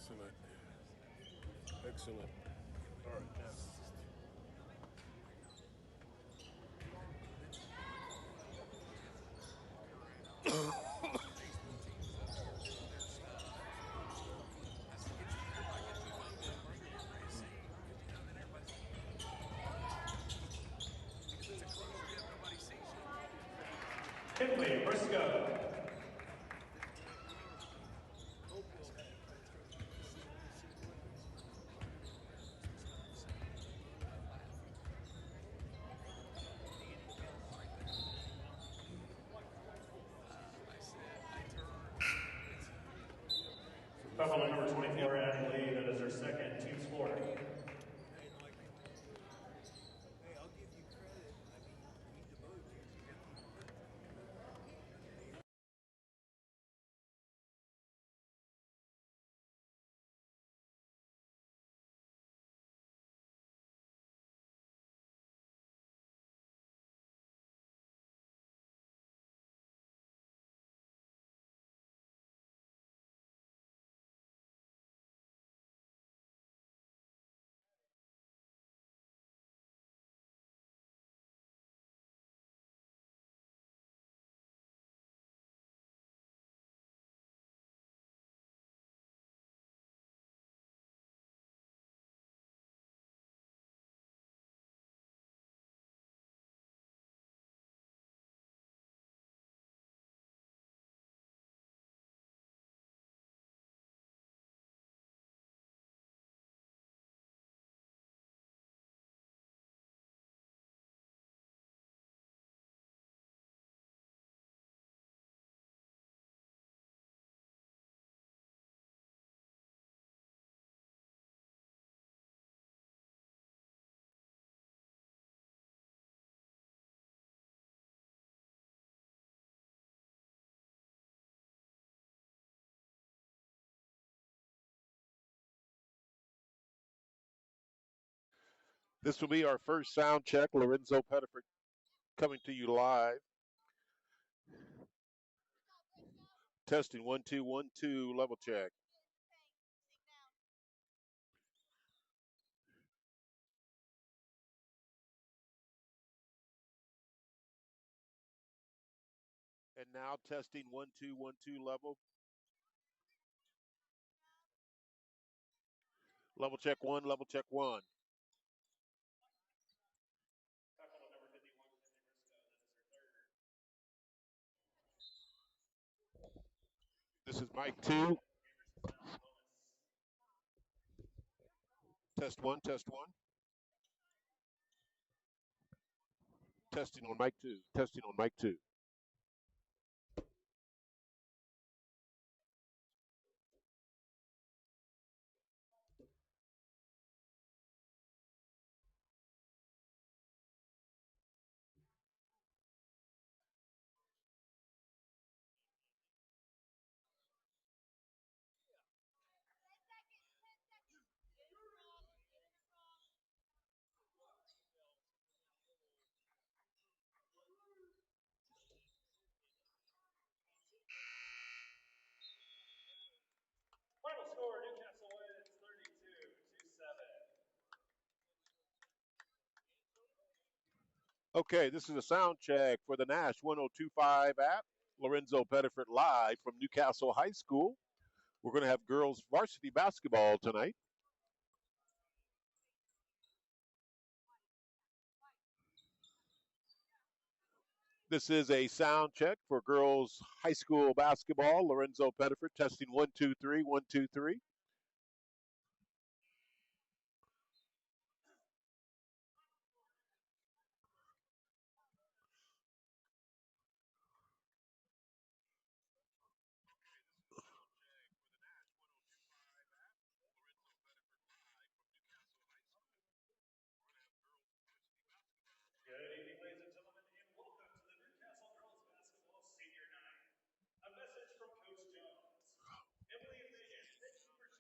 Excellent. Excellent. All right, now. Kinley Briscoe. Buffalo number 24, Addie Lee, that is her second team score. This will be our first sound check. Lorenzo Pettiford coming to you live. Testing 1 2 1 2 level check. And now testing 1 2 1 2 level. Level check one, level check one. Buffalo number 51, Kinley Briscoe, that is her third. This is Mike 2. Test one, test one. Testing on mic 2. Testing on mic 2. Final score, Newcastle wins 32-7. Okay, this is a sound check for the Nash 1025 app. Lorenzo Pettiford live from Newcastle High School. We're going to have girls varsity basketball tonight. This is a sound check for girls high school basketball. Lorenzo Pettiford testing 1 2 3 1 2 3. Good evening, ladies and gentlemen, and welcome to the Newcastle Girls Basketball Senior Night. A message from Coach Jones. Emily and Megan, thank you for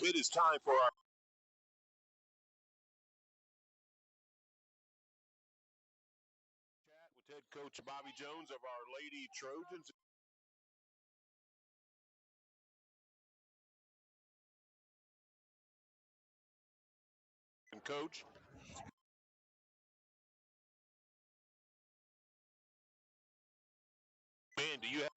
It is time for our chat with head coach Bobby Jones of our Lady Trojans. And coach, man, do you have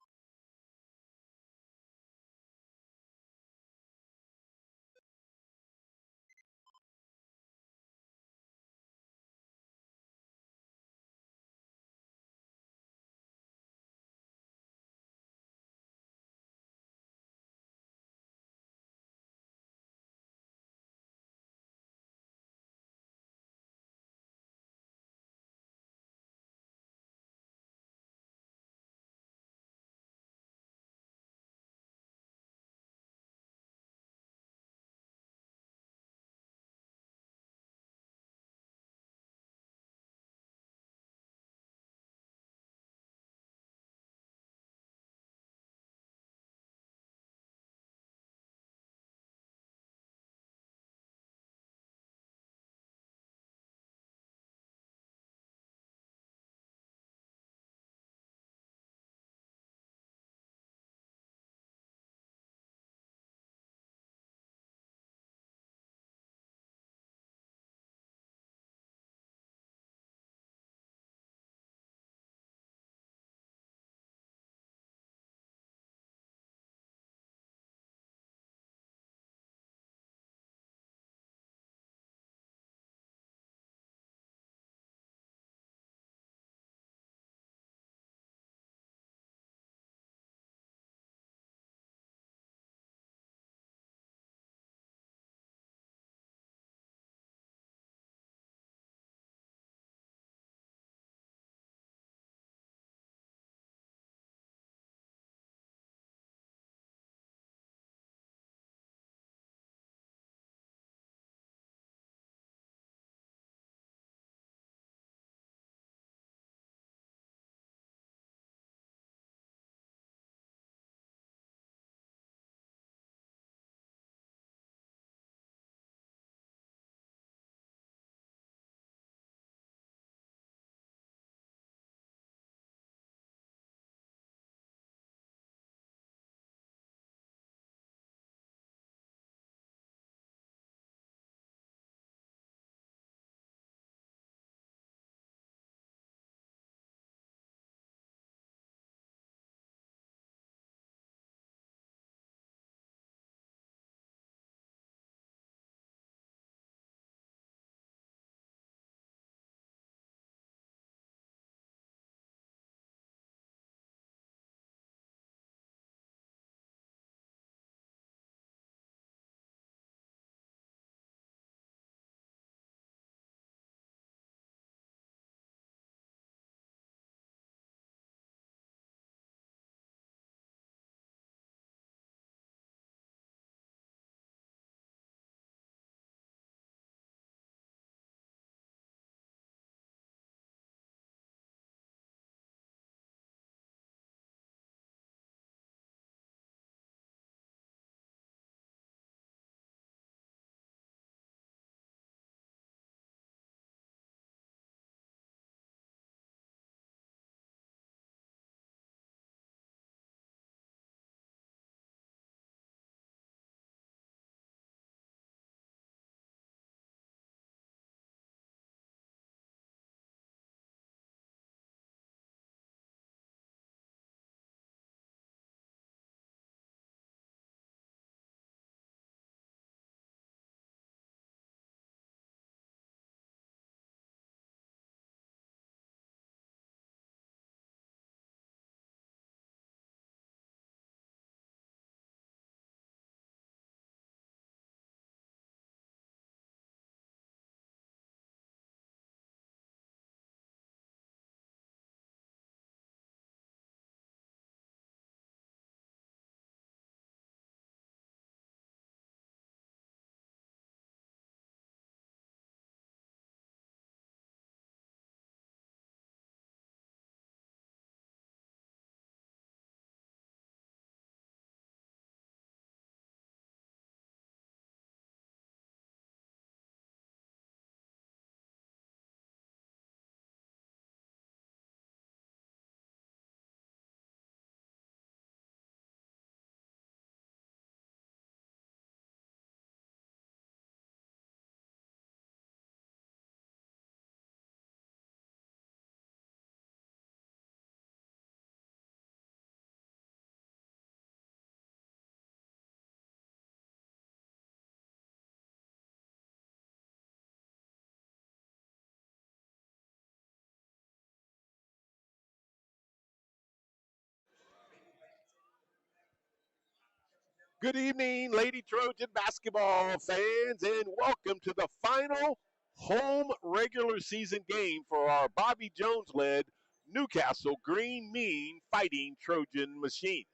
Good evening, Lady Trojan basketball fans, and welcome to the final home regular season game for our Bobby Jones-led Newcastle Green Mean Fighting Trojan Machine.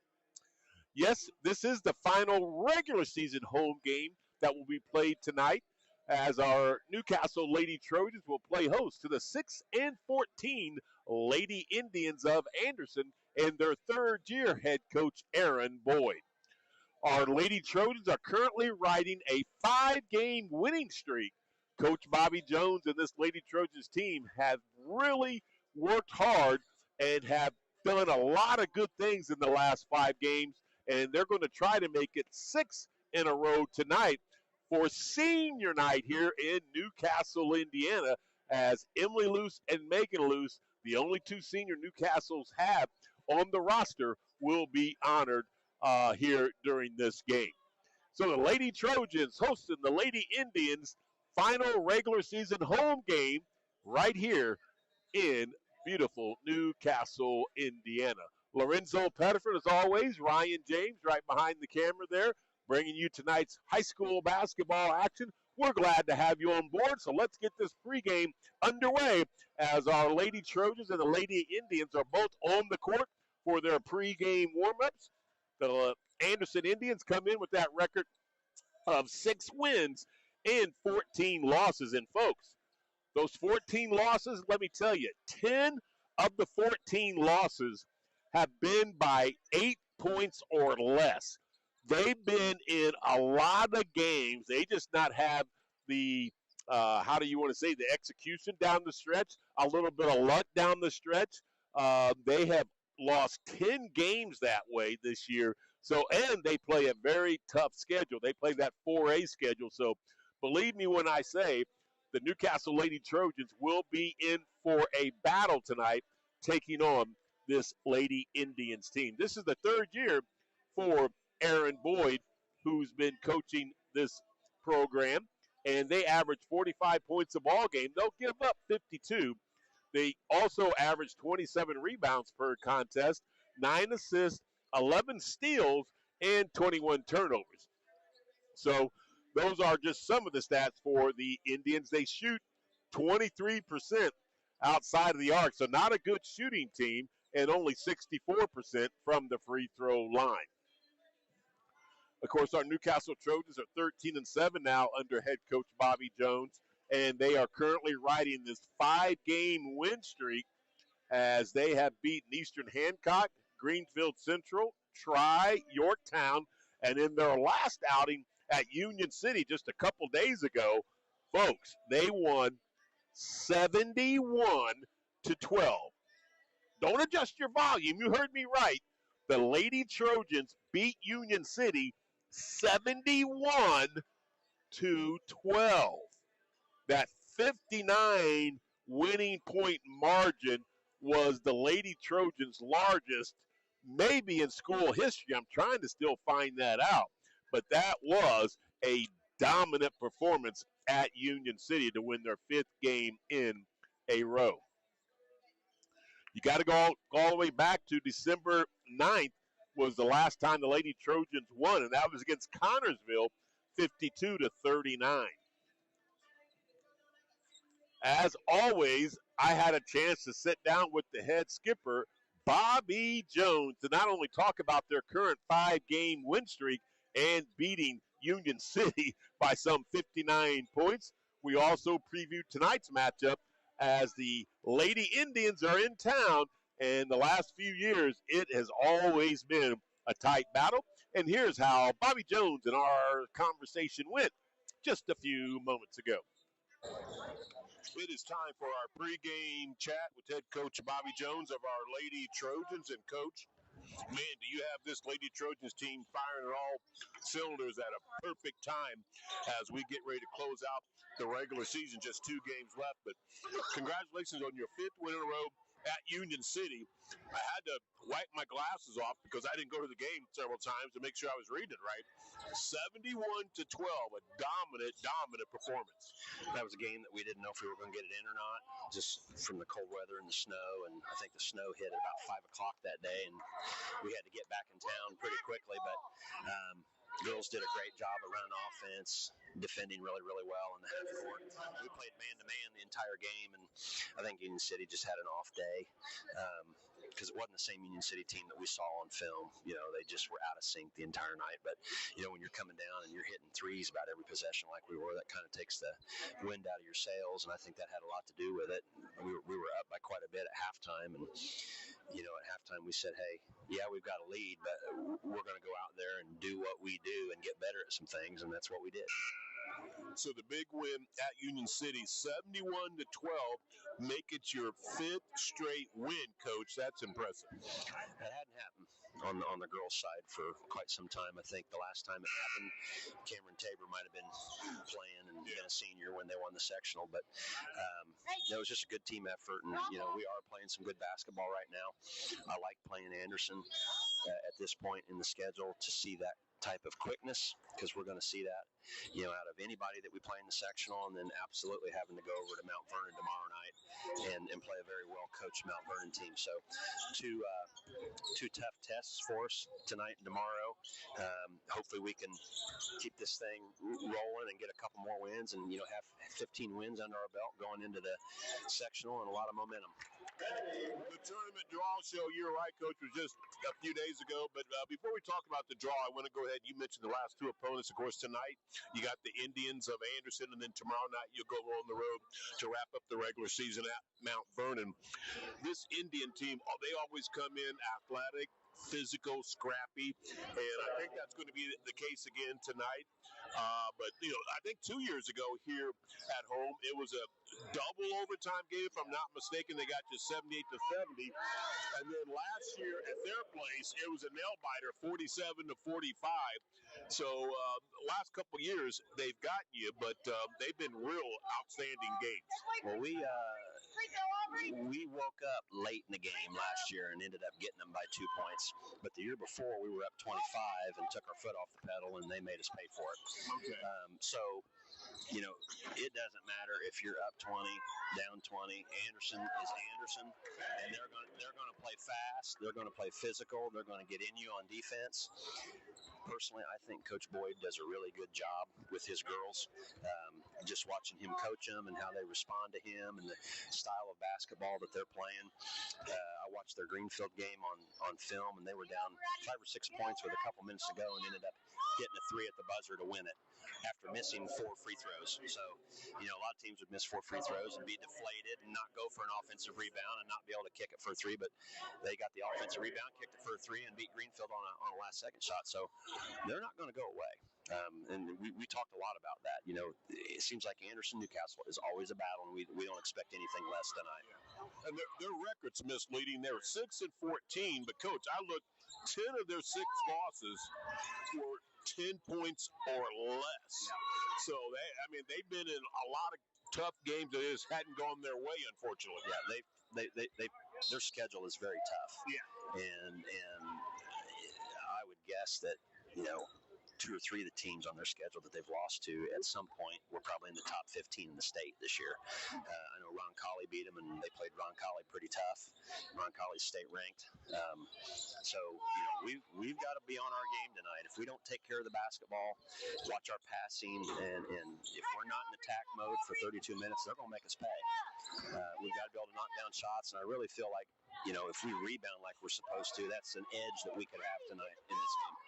Yes, this is the final regular season home game that will be played tonight, as our Newcastle Lady Trojans will play host to the 6 and 14 Lady Indians of Anderson and their third-year head coach Aaron Boyd. Our Lady Trojans are currently riding a 5-game winning streak. Coach Bobby Jones and this Lady Trojans team have really worked hard and have done a lot of good things in the last 5 games, and they're going to try to make it 6 in a row tonight for senior night here in Newcastle, Indiana, as Emily Luce and Megan Luce, the only 2 senior Newcastles have on the roster, will be honored here during this game. So the Lady Trojans hosting the Lady Indians final regular season home game right here in beautiful Newcastle, Indiana. Lorenzo Pettiford, as always, Ryan James right behind the camera there, bringing you tonight's high school basketball action. We're glad to have you on board, so let's get this pregame underway as our Lady Trojans and the Lady Indians are both on the court for their pregame warm-ups. The Anderson Indians come in with that record of 6 wins and 14 losses. And folks, those 14 losses, let me tell you, 10 of the 14 losses have been by 8 points or less. They've been in a lot of games. They just not have the, how do you want to say, the execution down the stretch, a little bit of luck down the stretch. They have lost 10 games that way this year. So, and they play a very tough schedule. They play that 4A schedule. So, believe me when I say the Newcastle Lady Trojans will be in for a battle tonight, taking on this Lady Indians team. This is the 3rd year for Aaron Boyd, who's been coaching this program, and they average 45 points a ball game. They'll give up 52. They also average 27 rebounds per contest, 9 assists, 11 steals, and 21 turnovers. So those are just some of the stats for the Indians. They shoot 23% outside of the arc, so not a good shooting team, and only 64% from the free throw line. Of course, our Newcastle Trojans are 13-7 now under head coach Bobby Jones, and they are currently riding this 5-game win streak as they have beaten Eastern Hancock, Greenfield Central, Tri, Yorktown, and in their last outing at Union City just a couple days ago, folks, they won 71-12. Don't adjust your volume. You heard me right. The Lady Trojans beat Union City 71-12. That 59 winning point margin was the Lady Trojans' largest, maybe in school history. I'm trying to still find that out. But that was a dominant performance at Union City to win their 5th game in a row. You got to go all the way back to December 9th was the last time the Lady Trojans won, and that was against Connorsville, 52-39. As always, I had a chance to sit down with the head skipper, Bobby Jones, to not only talk about their current 5-game win streak and beating Union City by some 59 points. We also previewed tonight's matchup as the Lady Indians are in town, and the last few years it has always been a tight battle. And here's how Bobby Jones and our conversation went just a few moments ago. It is time for our pregame chat with head coach Bobby Jones of our Lady Trojans. And, Coach, man, do you have this Lady Trojans team firing at all cylinders at a perfect time as we get ready to close out the regular season. Just 2 games left. But congratulations on your 5th win in a row at Union City. I had to wipe my glasses off because I didn't go to the game several times to make sure I was reading it right. 71-12, a dominant performance. That was a game that we didn't know if we were going to get it in or not, just from the cold weather and the snow. And I think the snow hit at about 5 o'clock that day, and we had to get back in town pretty quickly. But Girls did a great job of running offense, defending really, really well in the half court. We played man-to-man the entire game, and I think Union City just had an off day because it wasn't the same Union City team that we saw on film. They just were out of sync the entire night. But, when you're coming down and you're hitting threes about every possession like we were, that kind of takes the wind out of your sails, and I think that had a lot to do with it. We were up by quite a bit at halftime, and at halftime we said, hey, yeah, we've got a lead, but we're going to go out there and do what we do and get better at some things, and that's what we did. So the big win at Union City, 71-12, make it your 5th straight win, Coach. That's impressive. That hadn't happened on the girls' side for quite some time. I think the last time it happened, Cameron Tabor might have been playing and been a senior when they won the sectional. But it was just a good team effort, and we are playing some good basketball right now. I like playing Anderson at this point in the schedule to see that type of quickness, because we're going to see that out of anybody that we play in the sectional, and then absolutely having to go over to Mount Vernon tomorrow night and play a very well coached Mount Vernon team. So two tough tests for us tonight and tomorrow. Hopefully we can keep this thing rolling and get a couple more wins, and have 15 wins under our belt going into the sectional, and a lot of momentum. The tournament draw show, you're right, Coach, was just a few days ago. But before we talk about the draw, I want to go ahead. You mentioned the last two opponents. Of course, tonight you got the Indians of Anderson, and then tomorrow night you'll go on the road to wrap up the regular season at Mount Vernon. This Indian team, they always come in athletic, physical, scrappy, and I think that's going to be the case again tonight. But I think 2 years ago here at home, it was a double overtime game, if I'm not mistaken. They got you 78-70, and then last year at their place, it was a nail biter, 47-45. So last couple of years they've gotten you, but they've been real outstanding games. Well, we woke up late in the game last year and ended up getting them by 2 points. But the year before, we were up 25 and took our foot off the pedal, and they made us pay for it. Okay. So, it doesn't matter if you're up 20, down 20. Anderson is Anderson, and they're going to play fast. They're going to play physical. They're going to get in you on defense. Personally, I think Coach Boyd does a really good job with his girls. Just watching him coach them and how they respond to him and the style of basketball that they're playing. I watched their Greenfield game on film, and they were down 5 or 6 points with a couple minutes to go and ended up getting a 3 at the buzzer to win it after missing 4 free throws. So, a lot of teams would miss 4 free throws and be deflated and not go for an offensive rebound and not be able to kick it for a 3, but they got the offensive rebound, kicked it for a 3, and beat Greenfield on a last-second shot. So they're not going to go away. And we talked a lot about that. It seems like Anderson Newcastle is always a battle, and we don't expect anything less tonight. And their record's misleading. They were 6-14, but Coach, I looked, 10 of their 6 losses were 10 points or less. Yeah. So they've been in a lot of tough games that just hadn't gone their way, unfortunately. Yeah, their schedule is very tough. Yeah. And I would guess that 2 or 3 of the teams on their schedule that they've lost to at some point were probably in the top 15 in the state this year. I know Roncalli beat them, and they played Roncalli pretty tough. Roncalli's state ranked. So we've got to be on our game tonight. If we don't take care of the basketball, watch our passing, and if we're not in attack mode for 32 minutes, they're going to make us pay. We've got to be able to knock down shots, and I really feel like if we rebound like we're supposed to, that's an edge that we could have tonight in this game.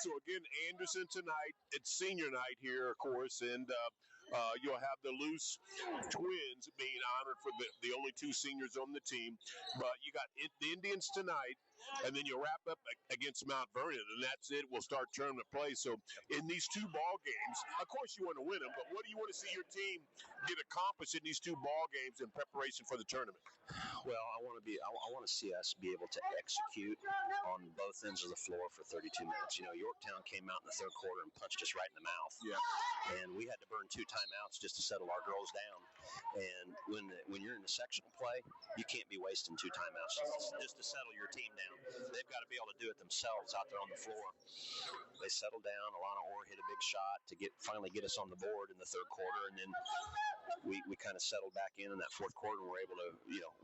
So again, Anderson tonight. It's senior night here, of course, and you'll have the Luce twins being honored for the only 2 seniors on the team. But you got the Indians tonight, and then you'll wrap up against Mount Vernon, and that's it. We'll start tournament play. So in these 2 ball games, of course you want to win them, but what do you want to see your team get accomplished in these 2 ball games in preparation for the tournament? Well, I want to see us be able to execute on both ends of the floor for 32 minutes. Yorktown came out in the third quarter and punched us right in the mouth. Yeah. And we had to burn 2 timeouts just to settle our girls down. And when you're in the sectional play, you can't be wasting 2 timeouts just to settle your team down. They've got to be able to do it themselves out there on the floor. They settled down. Alana Orr hit a big shot to finally get us on the board in the third quarter, and then we kind of settled back in that fourth quarter and were able to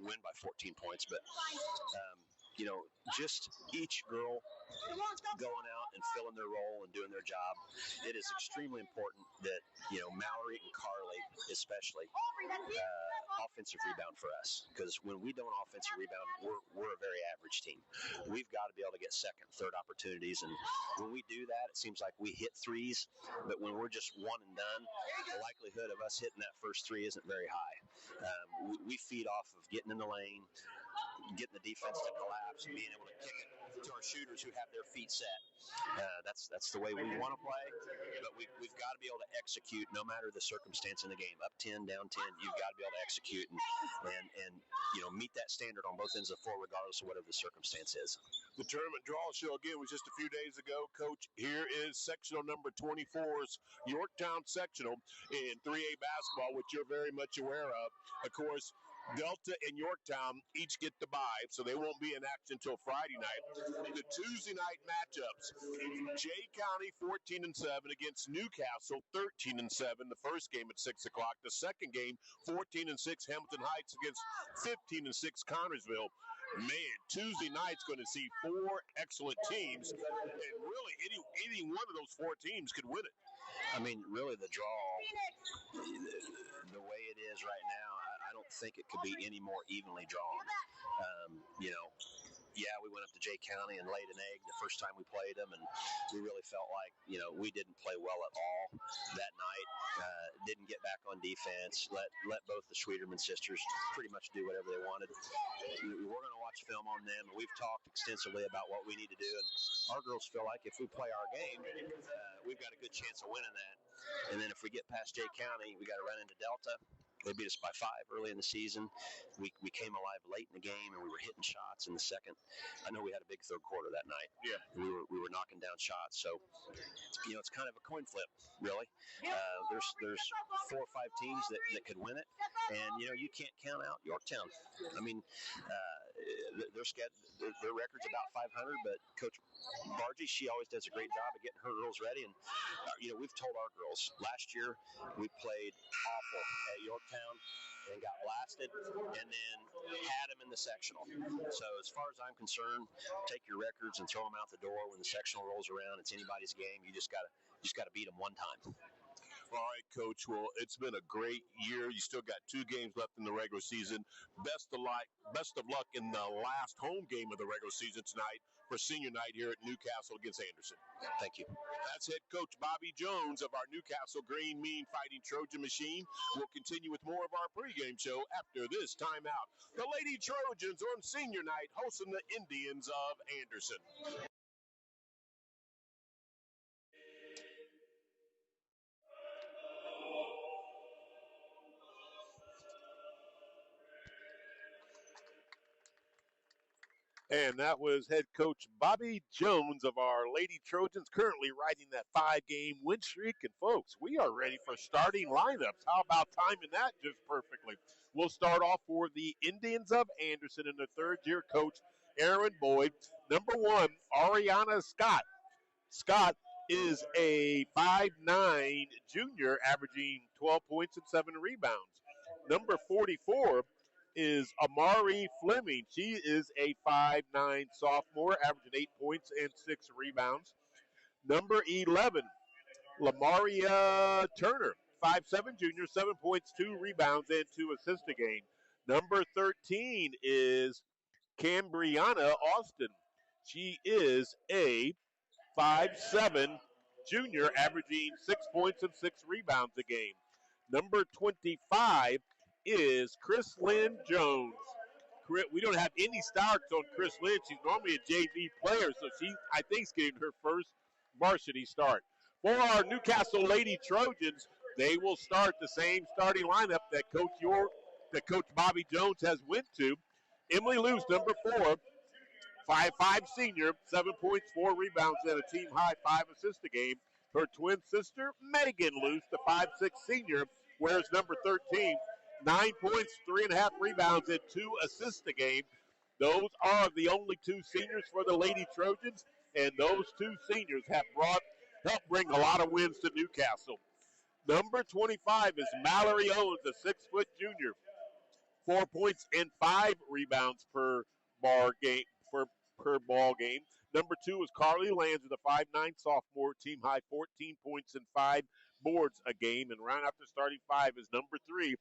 win by 14 points. But just each girl going out and filling their role and doing their job. It is extremely important that, Mallory and Carly especially, offensive rebound for us, because when we don't offensive rebound, we're a very average team. We've got to be able to get second, third opportunities, and when we do that, it seems like we hit threes, but when we're just one and done, the likelihood of us hitting that first three isn't very high. We feed off of getting in the lane, getting the defense to collapse, and being able to kick it to our shooters who have their feet set. That's the way we want to play, but we've got to be able to execute no matter the circumstance in the game. Up 10, down 10, you've got to be able to execute and meet that standard on both ends of the floor, regardless of whatever the circumstance is. The tournament draw show again was just a few days ago. Coach, here is sectional number 24's Yorktown sectional in 3A basketball, which you're very much aware of. Of course, Delta and Yorktown each get the bye, so they won't be in action until Friday night. The Tuesday night matchups: Jay County 14-7 against Newcastle 13-7. The first game at 6 o'clock. The second game 14-6 Hamilton Heights against 15-6 Connersville. Man, Tuesday night's going to see four excellent teams, and really any one of those four teams could win it. I mean, really, the draw, the way it is right now, I don't think it could be any more evenly drawn. We went up to Jay County and laid an egg the first time we played them, and we really felt like, we didn't play well at all that night. Didn't get back on defense. Let both the Schwederman sisters pretty much do whatever they wanted. We're going to watch film on them, and we've talked extensively about what we need to do, and our girls feel like if we play our game, we've got a good chance of winning that. And then if we get past Jay County, we got to run into Delta. They beat us by 5 early in the season. We came alive late in the game, and we were hitting shots in the second. I know we had a big third quarter that night. Yeah. We were knocking down shots. So, it's kind of a coin flip, really. There's 4 or 5 teams that could win it, and you can't count out Yorktown. I mean, their record's about 500, but Coach Bargy, she always does a great job of getting her girls ready. And we've told our girls last year we played awful at Yorktown and got blasted, and then had them in the sectional. So as far as I'm concerned, take your records and throw them out the door when the sectional rolls around. It's anybody's game. You just gotta beat them one time. All right, Coach. Well, it's been a great year. You still got 2 games left in the regular season. Best of luck in the last home game of the regular season tonight for senior night here at Newcastle against Anderson. Thank you. That's head coach Bobby Jones of our Newcastle Green Mean Fighting Trojan Machine. We'll continue with more of our pregame show after this timeout. The Lady Trojans on senior night hosting the Indians of Anderson. And that was head coach Bobby Jones of our Lady Trojans, currently riding that 5-game win streak. And folks, we are ready for starting lineups. How about timing that just perfectly? We'll start off for the Indians of Anderson and their third-year coach, Aaron Boyd. Number 1, Ariana Scott. Scott is a 5'9" junior, averaging 12 points and 7 rebounds. Number 44 is Amari Fleming. She is a 5'9" sophomore, averaging 8 points and 6 rebounds. Number 11, Lamaria Turner, 5'7" junior, 7 points, 2 rebounds, and 2 assists a game. Number 13 is Cambriana Austin. She is a 5'7" junior, averaging 6 points and 6 rebounds a game. Number 25 is Chris Lynn Jones. We don't have any starts on Chris Lynn. She's normally a JV player, so she, I think, is getting her first varsity start. For our Newcastle Lady Trojans, they will start the same starting lineup that Coach Bobby Jones has went to. Emily Luce, number 4, 5'5" senior, 7 points, 4 rebounds, and a team high 5 assists a game. Her twin sister, Megan Luce, the 5'6" senior, wears number 13. 9 points, 3.5 rebounds, and 2 assists a game. Those are the only 2 seniors for the Lady Trojans, and those 2 seniors have helped bring a lot of wins to Newcastle. Number 25 is Mallory Owens, a 6-foot junior, 4 points and 5 rebounds per per ball game. Number 2 was Carly Lanza, the 5'9 sophomore, team high 14 points and 5 boards a game. And right after starting 5 is number 3,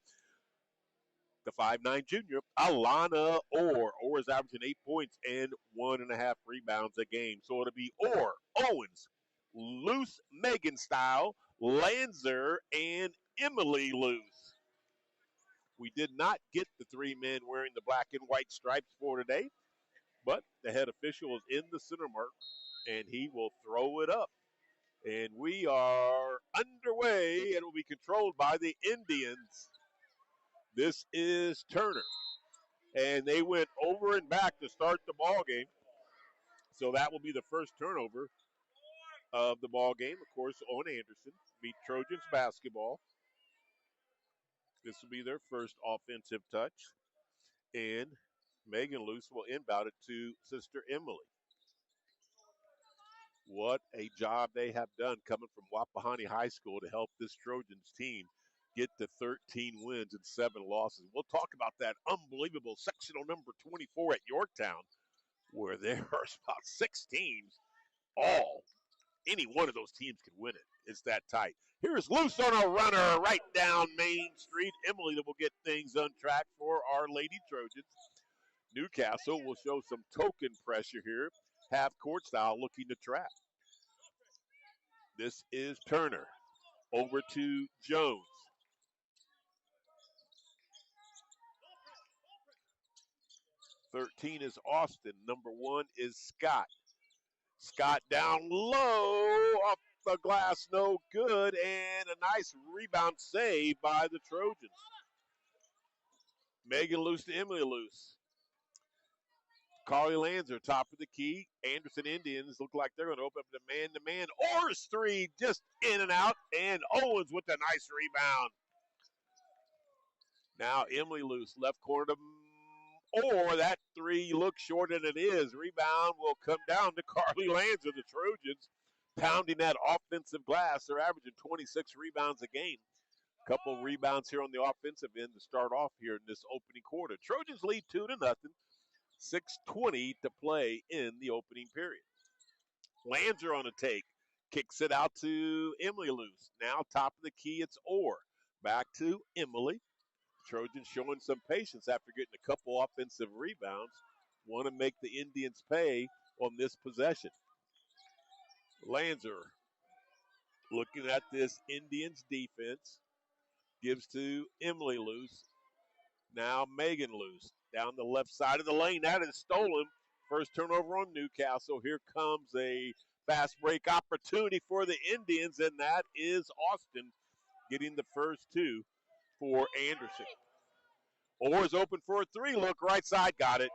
the 5'9 junior, Alana Orr. Orr is averaging 8 points and 1.5 rebounds a game. So it'll be Orr, Owens, Luce, Megan Style, Lanzer, and Emily Luce. We did not get the 3 men wearing the black and white stripes for today, but the head official is in the center mark, and he will throw it up. And we are underway, and it will be controlled by the Indians. This is Turner, and they went over and back to start the ball game. So that will be the first turnover of the ball game, of course, on Anderson. Beat Trojans basketball. This will be their first offensive touch, and Megan Luce will inbound it to Sister Emily. What a job they have done coming from Wapahani High School to help this Trojans team get to 13 wins and 7 losses. We'll talk about that unbelievable sectional number 24 at Yorktown, where there are about 6 teams. Any one of those teams can win it. It's that tight. Here's Luce on a runner right down Main Street. Emily will get things on track for our Lady Trojans. Newcastle will show some token pressure here, half court style, looking to trap. This is Turner. Over to Jones. .13 is Austin. Number 1 is Scott. Scott down low, off the glass, no good, and a nice rebound save by the Trojans. Megan Luce to Emily Luce. Carly Lanzer, top of the key. Anderson Indians look like they're going to open up the man-to-man. Orr's 3 just in and out, and Owens with a nice rebound. Now Emily Luce, left corner to Orr. That 3 looks short, and it is. Rebound will come down to Carly Lanzer. The Trojans pounding that offensive glass. They're averaging 26 rebounds a game. Couple of rebounds here on the offensive end to start off here in this opening quarter. Trojans lead 2-0. 6:20 to play in the opening period. Lanzer on a take. Kicks it out to Emily Luce. Now top of the key, it's Orr. Back to Emily. Trojans showing some patience after getting a couple offensive rebounds. Want to make the Indians pay on this possession. Lanzer looking at this Indians defense. Gives to Emily Luce. Now Megan Luce. Down the left side of the lane. That is stolen. First turnover on Newcastle. Here comes a fast break opportunity for the Indians, and that is Austin getting the first 2 for Anderson. Orr is open for a 3. Look, right side, got it.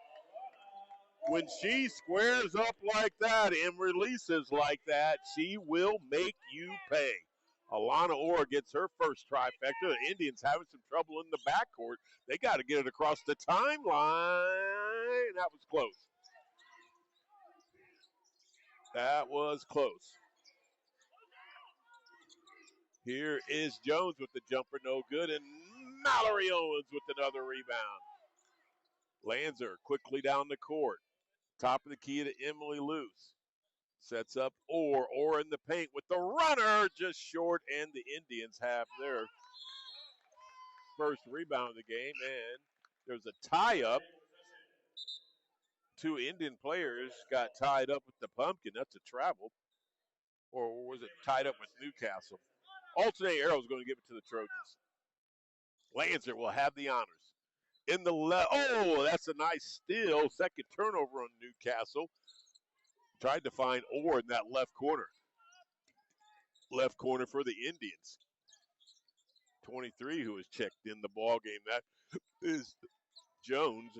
When she squares up like that and releases like that, she will make you pay. Alana Orr gets her first trifecta. The Indians having some trouble in the backcourt. They got to get it across the timeline. That was close. That was close. Here is Jones with the jumper, no good, and Mallory Owens with another rebound. Lanzer quickly down the court. Top of the key to Emily Luce. Sets up Orr in the paint with the runner, just short, and the Indians have their first rebound of the game, and there's a tie-up. 2 Indian players got tied up with the Pumpkin. That's a travel. Or was it tied up with Newcastle? Alternate arrow is going to give it to the Trojans. Lanzer will have the honors. In the left, that's a nice steal. Second turnover on Newcastle. Tried to find Orr in that left corner. Left corner for the Indians. 23 who has checked in the ball game. That is Jones,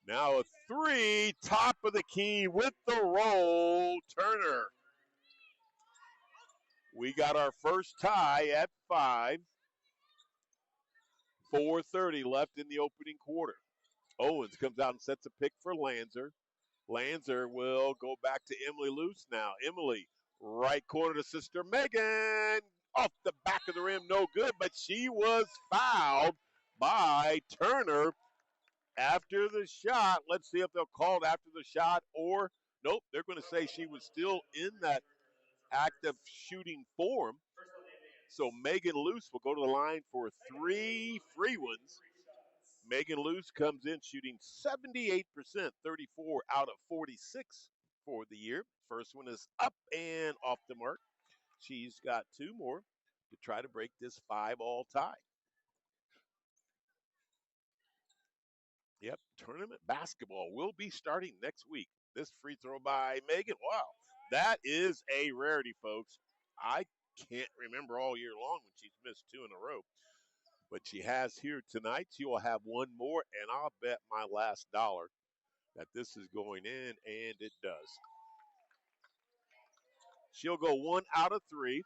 Now a 3, top of the key with the roll, Turner. We got our first tie at 5. 4:30 left in the opening quarter. Owens comes out and sets a pick for Lanzer. Lanzer will go back to Emily Luce now. Emily, right corner to Sister Megan. Off the back of the rim, no good, but she was fouled by Turner. After the shot, let's see if they'll call it after the shot or nope, they're going to say she was still in that active shooting form. So Megan Luce will go to the line for 3 free ones. Megan Luce comes in shooting 78%, 34 out of 46 for the year. First one is up and off the mark. She's got 2 more to try to break this 5-all tie. Yep, tournament basketball will be starting next week. This free throw by Megan. Wow, that is a rarity, folks. I can't remember all year long when she's missed 2 in a row. But she has here tonight. She will have 1 more, and I'll bet my last dollar that this is going in, and it does. She'll go 1 out of 3,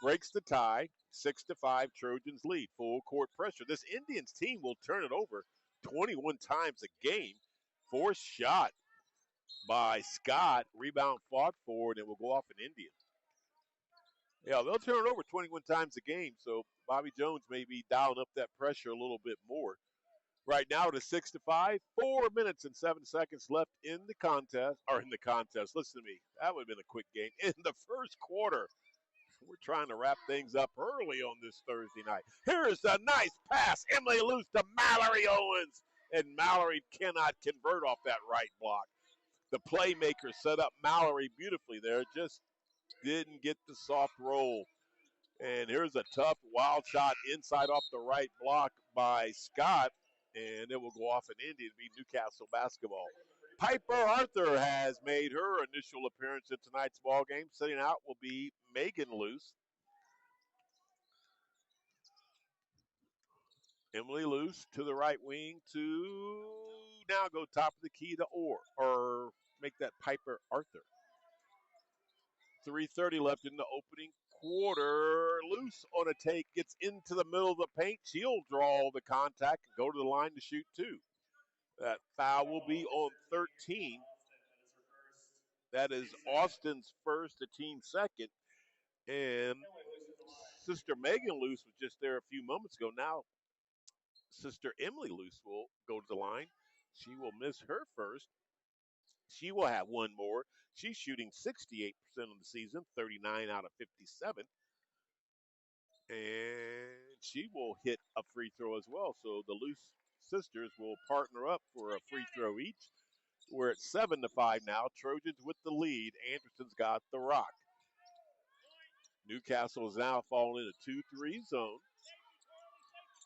breaks the tie, 6-5, Trojans lead. Full court pressure. This Indians team will turn it over 21 times a game. Forced shot by Scott. Rebound fought forward and will go off an Indian. Yeah, they'll turn it over 21 times a game, so Bobby Jones may be dialing up that pressure a little bit more. Right now it is 6-5, 4 minutes and 7 seconds left in the contest. Listen to me. That would have been a quick game. In the first quarter, we're trying to wrap things up early on this Thursday night. Here's a nice pass. Emily Luce to Mallory Owens. And Mallory cannot convert off that right block. The playmaker set up Mallory beautifully there. Just didn't get the soft roll. And here's a tough wild shot inside off the right block by Scott. And it will go off an Indian to be Newcastle basketball. Piper Arthur has made her initial appearance in tonight's ball game. Sitting out will be Megan Luce. Emily Luce to the right wing to now go top of the key to or make that Piper Arthur. 3:30 left in the opening quarter. Luce on a take, gets into the middle of the paint. She'll draw the contact and go to the line to shoot 2. That foul will be on 13. That is Austin's first, the team's second. And Sister Megan Luce was just there a few moments ago. Now, Sister Emily Luce will go to the line. She will miss her first. She will have 1 more. She's shooting 68% of the season, 39 out of 57. And she will hit a free throw as well. So the Luce sisters will partner up for a free throw each. We're at 7-5 now. Trojans with the lead. Anderson's got the rock. Newcastle is now falling in a 2-3 zone.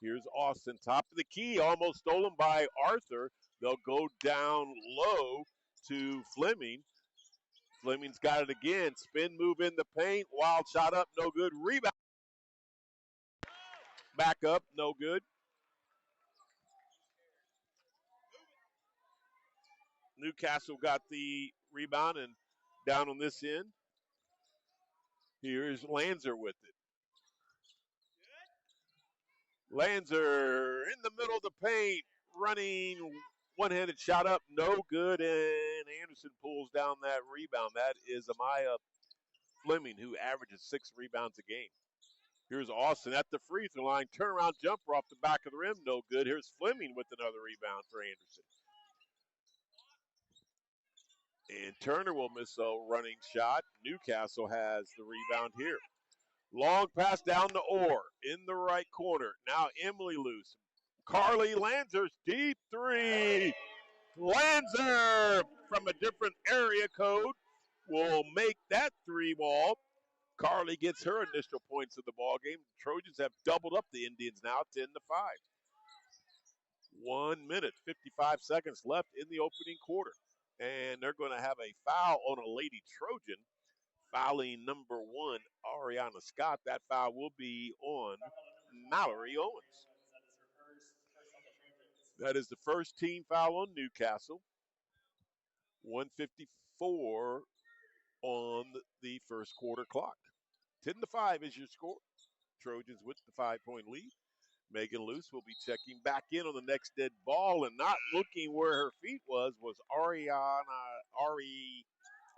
Here's Austin, top of the key, almost stolen by Arthur. They'll go down low to Fleming. Fleming's got it again. Spin move in the paint. Wild shot up, no good. Rebound. Back up, no good. Newcastle got the rebound and down on this end. Here's Lanzer with it. Lanzer in the middle of the paint, running one-handed shot up, no good, and Anderson pulls down that rebound. That is Amaya Fleming, who averages 6 rebounds a game. Here's Austin at the free throw line, turnaround jumper off the back of the rim, no good. Here's Fleming with another rebound for Anderson. And Turner will miss a running shot. Newcastle has the rebound here. Long pass down to Orr in the right corner. Now Emily Luce. Carly Lanzer's deep 3. Lanzer from a different area code will make that 3 ball. Carly gets her initial points of the ball game. Trojans have doubled up the Indians now, 10-5. 1 minute, 55 seconds left in the opening quarter. And they're going to have a foul on a Lady Trojan. Fouling number 1, Ariana Scott. That foul will be on Mallory Owens. That is the first team foul on Newcastle. 1:54 on the first quarter clock. 10-5 is your score. Trojans with the 5-point lead. Megan Luce will be checking back in on the next dead ball and not looking where her feet was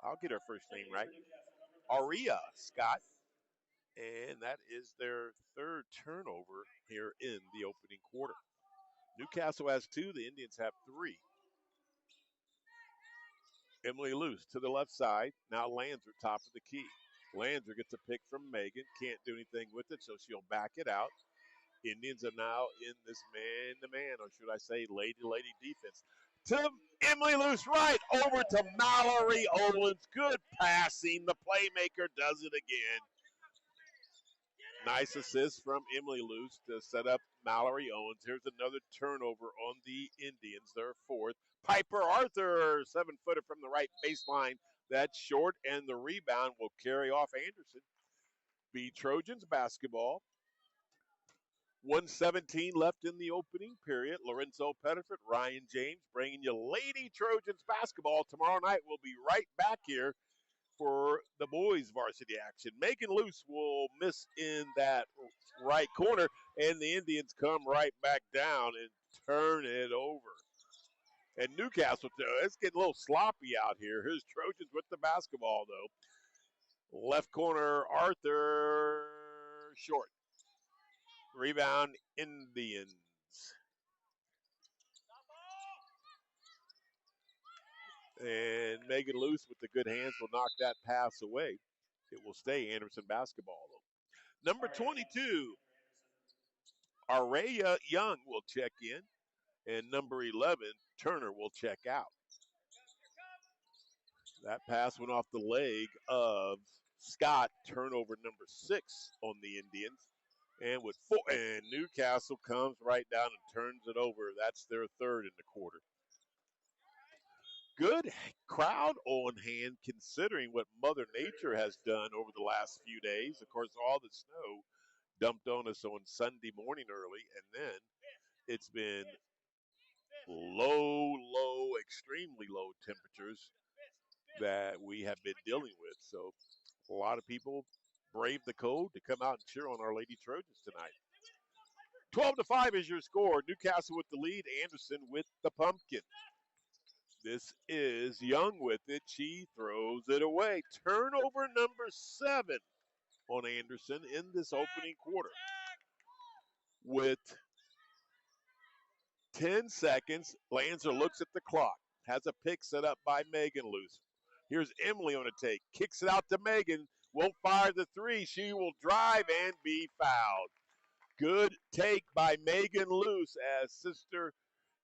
I'll get her first name right. Aria Scott. And that is their 3rd turnover here in the opening quarter. Newcastle has 2. The Indians have 3. Emily Luce to the left side. Now Lanzer, top of the key. Lanzer gets a pick from Megan. Can't do anything with it, so she'll back it out. Indians are now in this man-to-man, or should I say lady defense. To Emily Luce, right over to Mallory Owens. Good passing. The playmaker does it again. Nice assist from Emily Luce to set up Mallory Owens. Here's another turnover on the Indians, their 4th. Piper Arthur, 7-footer from the right baseline. That's short, and the rebound will carry off Anderson. Be Trojans basketball. 1:17 left in the opening period. Lorenzo Pettiford, Ryan James bringing you Lady Trojans basketball. Tomorrow night we'll be right back here for the boys varsity action. Megan Luce will miss in that right corner, and the Indians come right back down and turn it over. And Newcastle, it's getting a little sloppy out here. Here's Trojans with the basketball, though. Left corner, Arthur, short. Rebound, Indians. And Megan Luce with the good hands will knock that pass away. It will stay Anderson basketball, though. Number 22, Araya Young will check in. And number 11, Turner will check out. That pass went off the leg of Scott, turnover number 6 on the Indians. And with 4, and Newcastle comes right down and turns it over. That's their 3rd in the quarter. Good crowd on hand considering what Mother Nature has done over the last few days. Of course, all the snow dumped on us on Sunday morning early, and then it's been low, extremely low temperatures that we have been dealing with. So a lot of people brave the cold to come out and cheer on our Lady Trojans tonight. 12-5 is your score. Newcastle with the lead. Anderson with the pumpkin. This is Young with it. She throws it away. Turnover number 7 on Anderson in this opening quarter. With 10 seconds, Lanzer looks at the clock. Has a pick set up by Megan Luce. Here's Emily on a take. Kicks it out to Megan. Won't fire the 3. She will drive and be fouled. Good take by Megan Luce as sister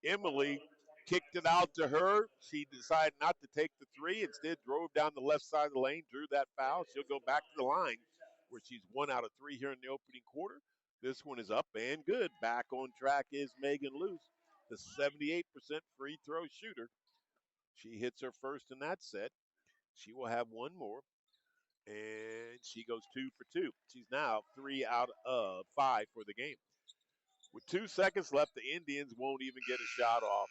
Emily kicked it out to her. She decided not to take the 3. Instead, drove down the left side of the lane, drew that foul. She'll go back to the line where she's 1 out of 3 here in the opening quarter. This one is up and good. Back on track is Megan Luce, the 78% free throw shooter. She hits her first in that set. She will have 1 more. And she goes 2 for 2. She's now 3 out of 5 for the game. With 2 seconds left, the Indians won't even get a shot off.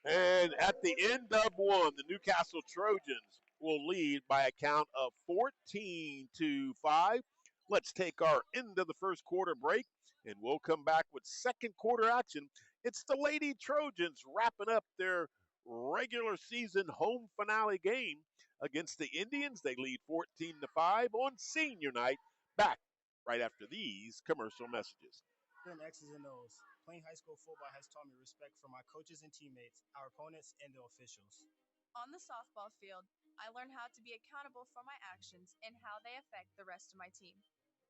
And at the end of 1, the Newcastle Trojans will lead by a count of 14-5. Let's take our end of the first quarter break, and we'll come back with second quarter action. It's the Lady Trojans wrapping up their regular season home finale game against the Indians. They lead 14-5 on senior night. Back right after these commercial messages. And X's and O's. Playing high school football has taught me respect for my coaches and teammates, our opponents, and the officials. On the softball field, I learned how to be accountable for my actions and how they affect the rest of my team.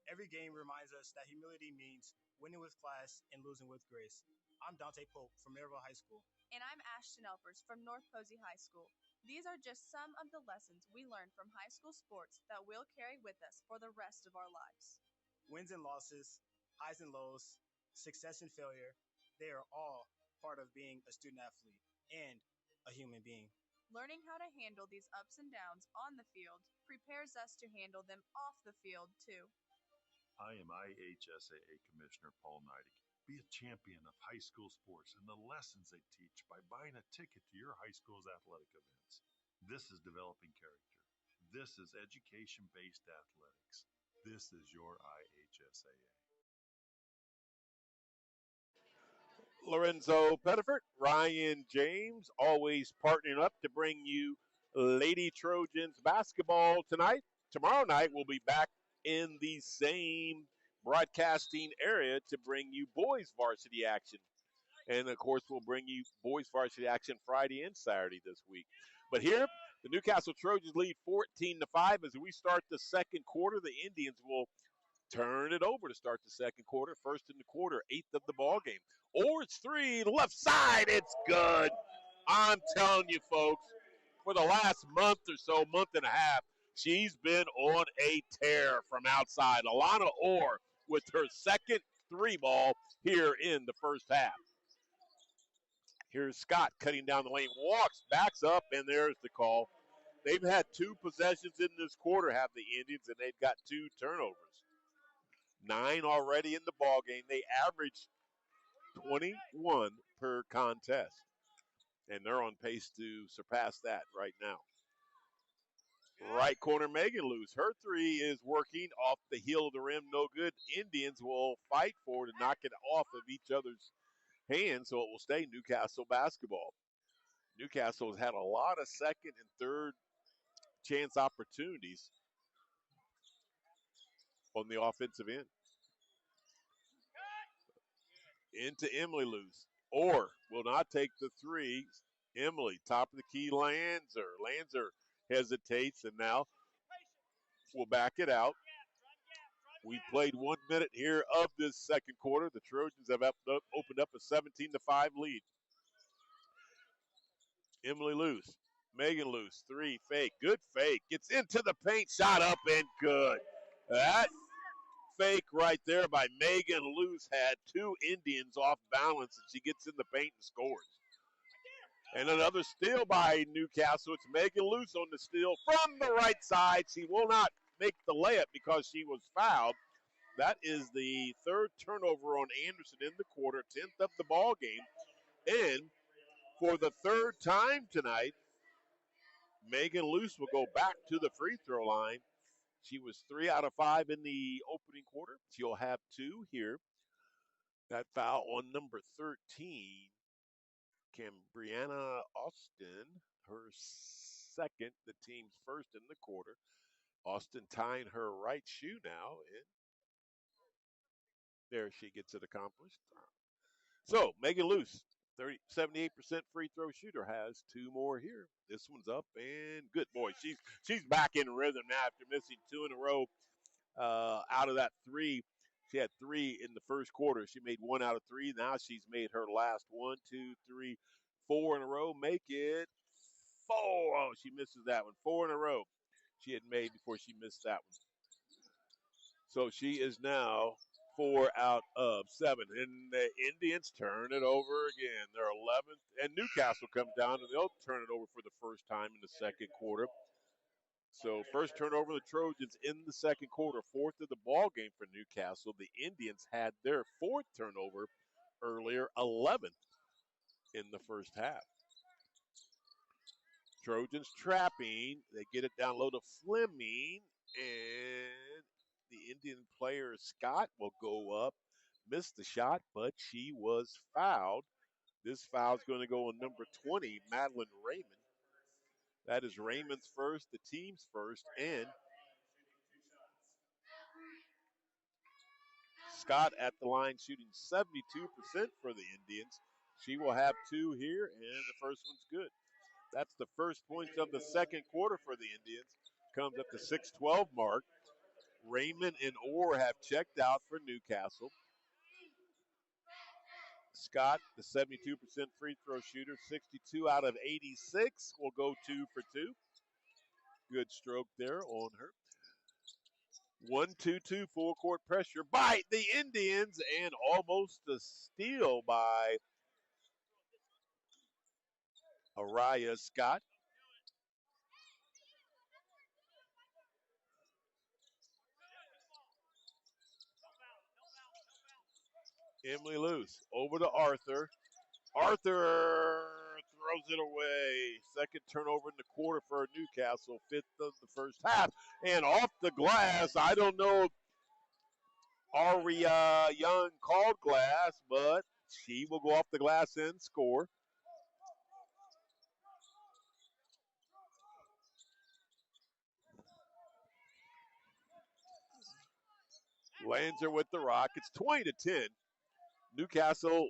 Every game reminds us that humility means winning with class and losing with grace. I'm Dante Pope from Maryville High School. And I'm Ashton Elpers from North Posey High School. These are just some of the lessons we learned from high school sports that we'll carry with us for the rest of our lives. Wins and losses, highs and lows, success and failure, they are all part of being a student athlete and a human being. Learning how to handle these ups and downs on the field prepares us to handle them off the field, too. I am IHSAA Commissioner Paul Neidig. Be a champion of high school sports and the lessons they teach by buying a ticket to your high school's athletic events. This is developing character. This is education-based athletics. This is your IHSAA. Lorenzo Pettiford, Ryan James, always partnering up to bring you Lady Trojans basketball tonight. Tomorrow night, we'll be back in the same broadcasting area to bring you boys varsity action. And, of course, we'll bring you boys varsity action Friday and Saturday this week. But here, the Newcastle Trojans lead 14-5 as we start the second quarter. The Indians will turn it over to start the second quarter. First in the quarter, eighth of the ball game. Orange three, left side, it's good. I'm telling you, folks, for the last month or so, month and a half, she's been on a tear from outside. Alana Orr with her second three ball here in the first half. Here's Scott cutting down the lane, walks, backs up, and there's the call. They've had two possessions in this quarter, have the Indians, and they've got two turnovers. 9 already in the ball game. They average 21 per contest, and they're on pace to surpass that right now. Right corner, Megan Luce. Her three is working off the heel of the rim. No good. Indians will fight for it and knock it off of each other's hands, so it will stay Newcastle basketball. Newcastle has had a lot of second and third chance opportunities on the offensive end. Into Emily Luce. Orr will not take the three. Emily, top of the key, Lanzer. Lanzer hesitates and now will back it out. We played 1 minute here of this second quarter. The Trojans have opened up a 17-5 lead. Emily Luce, Megan Luce, three, fake, good fake. Gets into the paint, shot up and good. That fake right there by Megan Luce had two Indians off balance, and she gets in the paint and scores. And another steal by Newcastle. It's Megan Luce on the steal from the right side. She will not make the layup because she was fouled. That is the third turnover on Anderson in the quarter, 10th of the ball game. And for the third time tonight, Megan Luce will go back to the free throw line. She was 3 out of 5 in the opening quarter. She'll have 2 here. That foul on number 13, Cambriana Austin, her second, the team's first in the quarter. Austin tying her right shoe now, and there she gets it accomplished. So, Megan Luce, 78% free throw shooter, has 2 more here. This one's up and good. Boy, she's back in rhythm now after missing 2 in a row out of that 3. She had 3 in the first quarter. She made 1 out of 3. Now she's made her last 1, 2, 3, 4 in a row. Make it 4. Oh, she misses that one. 4 in a row she had made before she missed that one. So she is now 4 out of 7. And the Indians turn it over again. They're 11th. And Newcastle comes down, and they'll turn it over for the first time in the second quarter. So first turnover of the Trojans in the second quarter, 4th of the ball game for Newcastle. The Indians had their 4th turnover earlier, 11th in the first half. Trojans trapping. They get it down low to Fleming, and the Indian player Scott will go up, miss the shot, but she was fouled. This foul is going to go on number 20, Madeline Raymond. That is Raymond's first, the team's first, and Scott at the line shooting 72% for the Indians. She will have 2 here, and the first one's good. That's the first points of the second quarter for the Indians. Comes up to 6:12 mark. Raymond and Orr have checked out for Newcastle. Scott, the 72% free throw shooter, 62 out of 86, will go 2 for 2. Good stroke there on her. 1-2-2 full court pressure by the Indians, and almost a steal by Araya Scott. Emily Luce over to Arthur. Arthur throws it away. Second turnover in the quarter for Newcastle, 5th of the first half. And off the glass, I don't know if Aria Young called glass, but she will go off the glass and score. Lanzer with the rock. It's 20-10. Newcastle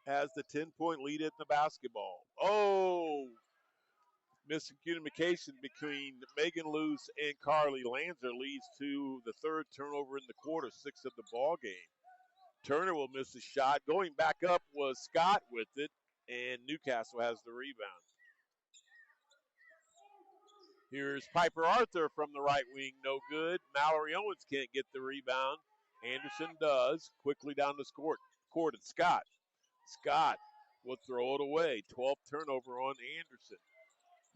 has the 10-point lead in the basketball. Oh, miscommunication between Megan Luce and Carly Lanzer leads to the third turnover in the quarter, 6 of the ball game. Turner will miss a shot. Going back up was Scott with it, and Newcastle has the rebound. Here's Piper Arthur from the right wing, no good. Mallory Owens can't get the rebound. Anderson does. Quickly down the court at Scott. Scott will throw it away. 12th turnover on Anderson.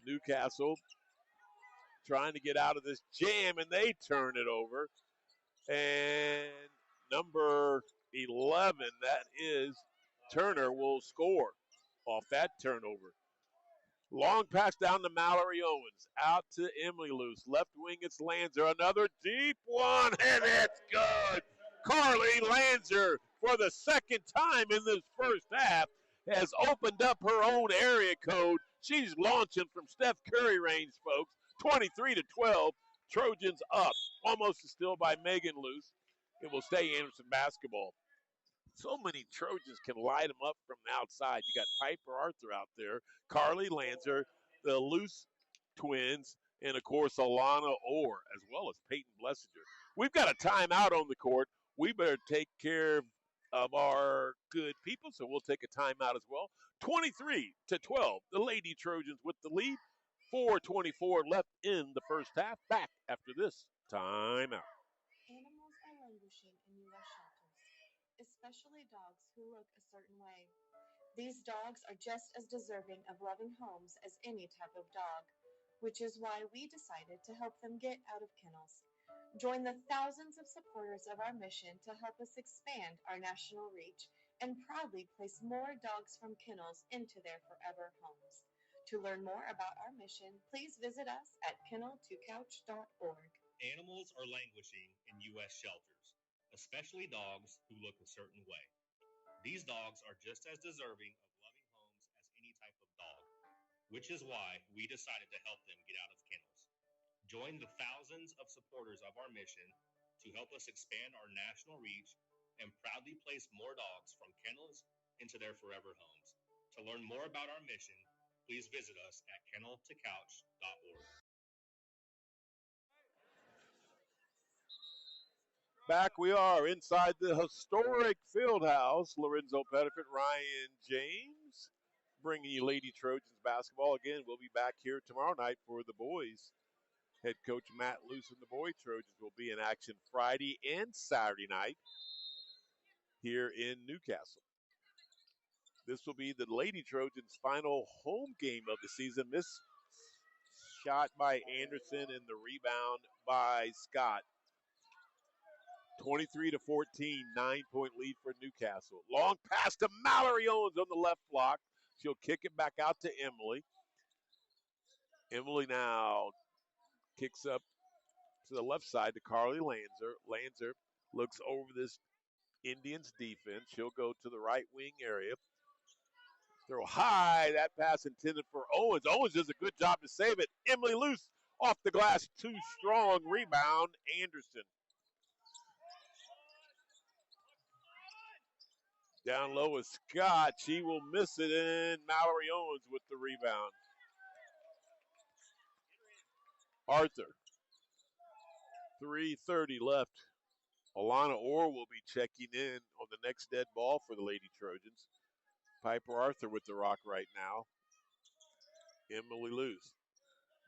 Newcastle trying to get out of this jam, and they turn it over. And number 11, that is Turner, will score off that turnover. Long pass down to Mallory Owens. Out to Emily Luce. Left wing, it's Lanzer. Another deep one, and it's good. Carly Lanzer, for the second time in this first half, has opened up her own area code. She's launching from Steph Curry range, folks. 23-12. Trojans up. Almost a steal by Megan Luce. It will stay Anderson basketball. So many Trojans can light them up from the outside. You got Piper Arthur out there, Carly Lanzer, the Luce twins, and, of course, Alana Orr, as well as Peyton Blessinger. We've got a timeout on the court. We better take care of our good people, so we'll take a timeout as well. 23-12, the Lady Trojans with the lead. 4:24 left in the first half. Back after this timeout. Animals are languishing in U.S. shelters, especially dogs who look a certain way. These dogs are just as deserving of loving homes as any type of dog, which is why we decided to help them get out of kennels. Join the thousands of supporters of our mission to help us expand our national reach and proudly place more dogs from kennels into their forever homes. To learn more about our mission, please visit us at kennel2couch.org. Animals are languishing in U.S. shelters, especially dogs who look a certain way. These dogs are just as deserving of loving homes as any type of dog, which is why we decided to help them get out of kennels. Join the thousands of supporters of our mission to help us expand our national reach and proudly place more dogs from kennels into their forever homes. To learn more about our mission, please visit us at kennel2couch.org. Back we are inside the historic field house. Lorenzo Pettiford, Ryan James, bringing you Lady Trojans basketball. Again, we'll be back here tomorrow night for the boys. Head coach Matt Luce and the boy Trojans will be in action Friday and Saturday night here in Newcastle. This will be the Lady Trojans' final home game of the season. This shot by Anderson and the rebound by Scott. 23-14, 9-point lead for Newcastle. Long pass to Mallory Owens on the left block. She'll kick it back out to Emily. Emily now kicks up to the left side to Carly Lanzer. Lanzer looks over this Indians defense. She'll go to the right wing area. Throw high. That pass intended for Owens. Owens does a good job to save it. Emily Luce off the glass. Too strong. Rebound, Anderson. Down low is Scott. She will miss it, and Mallory Owens with the rebound. Arthur. 3:30 left. Alana Orr will be checking in on the next dead ball for the Lady Trojans. Piper Arthur with the rock right now. Emily Luce.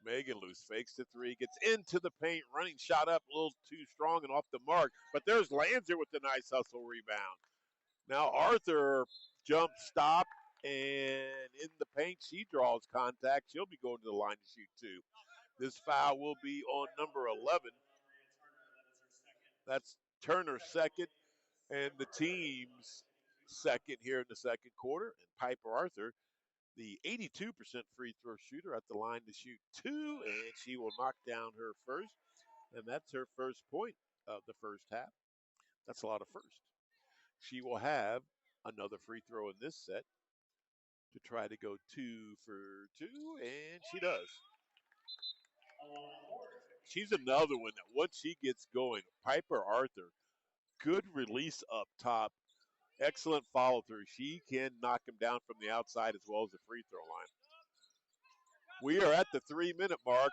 Megan Luce fakes the three, gets into the paint, running shot up a little too strong and off the mark. But there's Lanzer with the nice hustle rebound. Now Arthur jump stop, and in the paint she draws contact. She'll be going to the line to shoot too. This foul will be on number 11. That's Turner's second, and the team's second here in the second quarter. And Piper Arthur, the 82% free throw shooter, at the line to shoot two, and she will knock down her first. And that's her first point of the first half. That's a lot of first. She will have another free throw in this set to try to go 2 for 2, and she does. She's another one that once she gets going, Piper Arthur, good release up top. Excellent follow through. She can knock him down from the outside as well as the free throw line. We are at the 3-minute mark.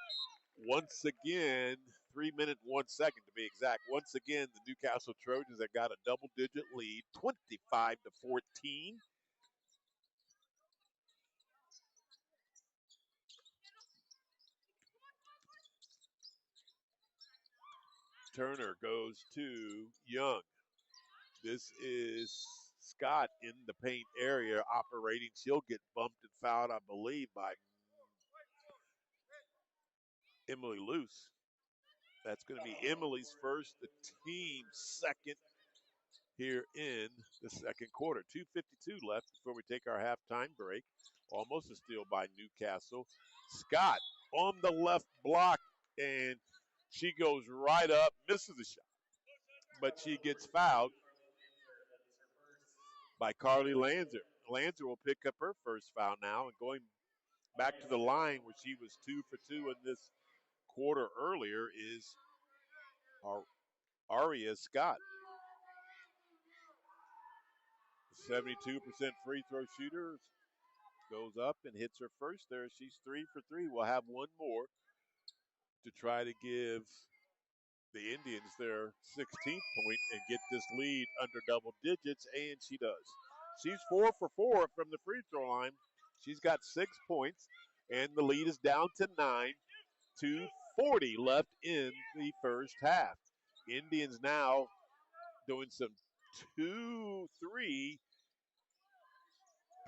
Once again, 3 minutes, 1 second to be exact. Once again, the Newcastle Trojans have got a double-digit lead, 25-14. Turner goes to Young. This is Scott in the paint area operating. She'll get bumped and fouled, I believe, by Emily Luce. That's going to be Emily's first, the team's second here in the second quarter. 2:52 left before we take our halftime break. Almost a steal by Newcastle. Scott on the left block, and she goes right up, misses the shot, but she gets fouled by Carly Lanzer. Lanzer will pick up her first foul now, and going back to the line where she was 2 for 2 in this quarter earlier is Aria Scott. 72% free throw shooter goes up and hits her first there. She's 3 for 3. We'll have one more to try to give the Indians their 16th point and get this lead under double digits, and she does. She's 4 for 4 from the free throw line. She's got 6 points, and the lead is down to 9. 2:40 left in the first half. Indians now doing some 2-3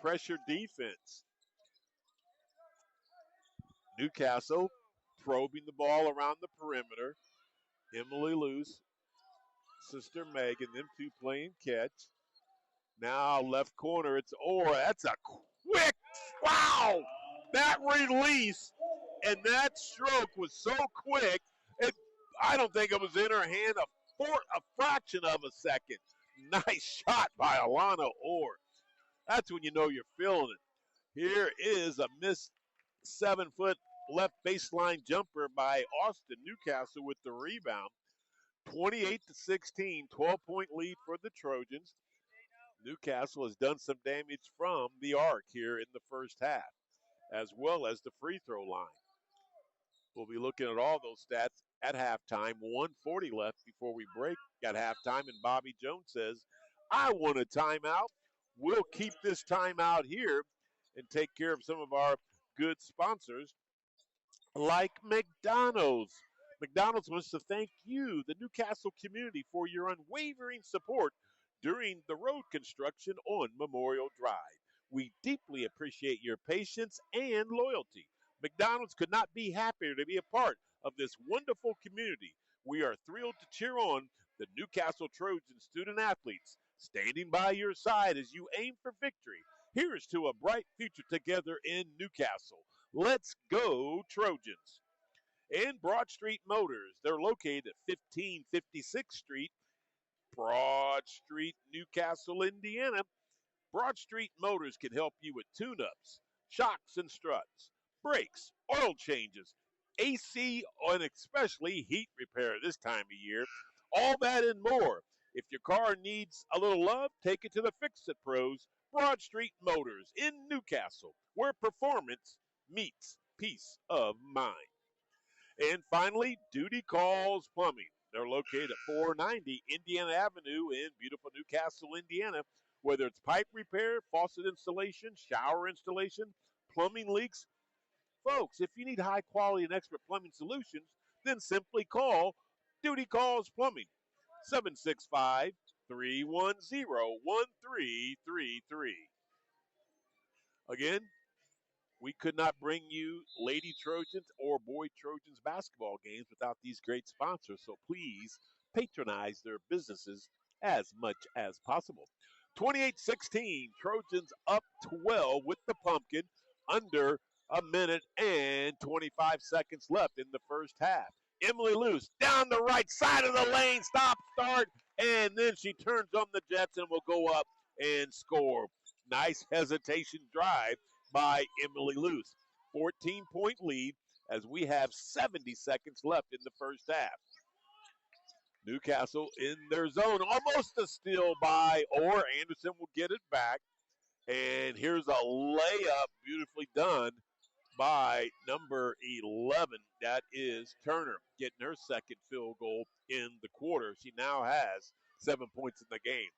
pressure defense. Newcastle probing the ball around the perimeter. Emily Luce, Sister Megan, them two playing catch. Now left corner, it's Orr. That's a quick, wow! That release and that stroke was so quick, I don't think it was in her hand a fraction of a second. Nice shot by Alana Orr. That's when you know you're feeling it. Here is a missed 7-foot left baseline jumper by Austin. Newcastle with the rebound. 28-16, 12-point lead for the Trojans. Newcastle has done some damage from the arc here in the first half, as well as the free throw line. We'll be looking at all those stats at halftime. 1:40 left before we break at halftime, and Bobby Jones says, I want a timeout. We'll keep this timeout here and take care of some of our good sponsors like McDonald's. McDonald's wants to thank you, the Newcastle community, for your unwavering support during the road construction on Memorial Drive. We deeply appreciate your patience and loyalty. McDonald's could not be happier to be a part of this wonderful community. We are thrilled to cheer on the Newcastle Trojan student athletes, standing by your side as you aim for victory. Here's to a bright future together in Newcastle. Let's go, Trojans. And Broad Street Motors, they're located at 1556th Street, Broad Street, Newcastle, Indiana. Broad Street Motors can help you with tune-ups, shocks and struts, brakes, oil changes, AC, and especially heat repair this time of year. All that and more. If your car needs a little love, take it to the Fix-It Pros, Broad Street Motors in Newcastle, where performance meets peace of mind. And finally, Duty Calls Plumbing. They're located at 490 Indiana Avenue in beautiful Newcastle, Indiana. Whether it's pipe repair, faucet installation, shower installation, plumbing leaks. Folks, if you need high quality and expert plumbing solutions, then simply call Duty Calls Plumbing. 765-310-1333. Again, we could not bring you Lady Trojans or Boy Trojans basketball games without these great sponsors, so please patronize their businesses as much as possible. 28-16, Trojans up 12 with the pumpkin, under a minute and 25 seconds left in the first half. Emily Luce down the right side of the lane, stop, start, and then she turns on the Jets and will go up and score. Nice hesitation drive by Emily Luce. 14-point lead as we have 70 seconds left in the first half. Newcastle in their zone. Almost a steal by Orr. Anderson will get it back. And here's a layup beautifully done by number 11. That is Turner getting her second field goal in the quarter. She now has 7 points in the game.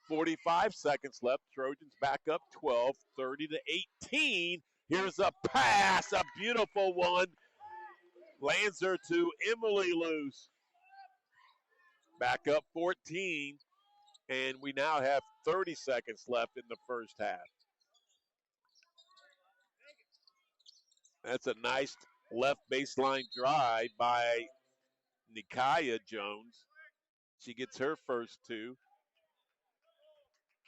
45 seconds left. Trojans back up 12, 30-18. Here's a pass, a beautiful one. Lancer to Emily Luce. Back up 14, and we now have 30 seconds left in the first half. That's a nice left baseline drive by Nikaya Jones. She gets her first two.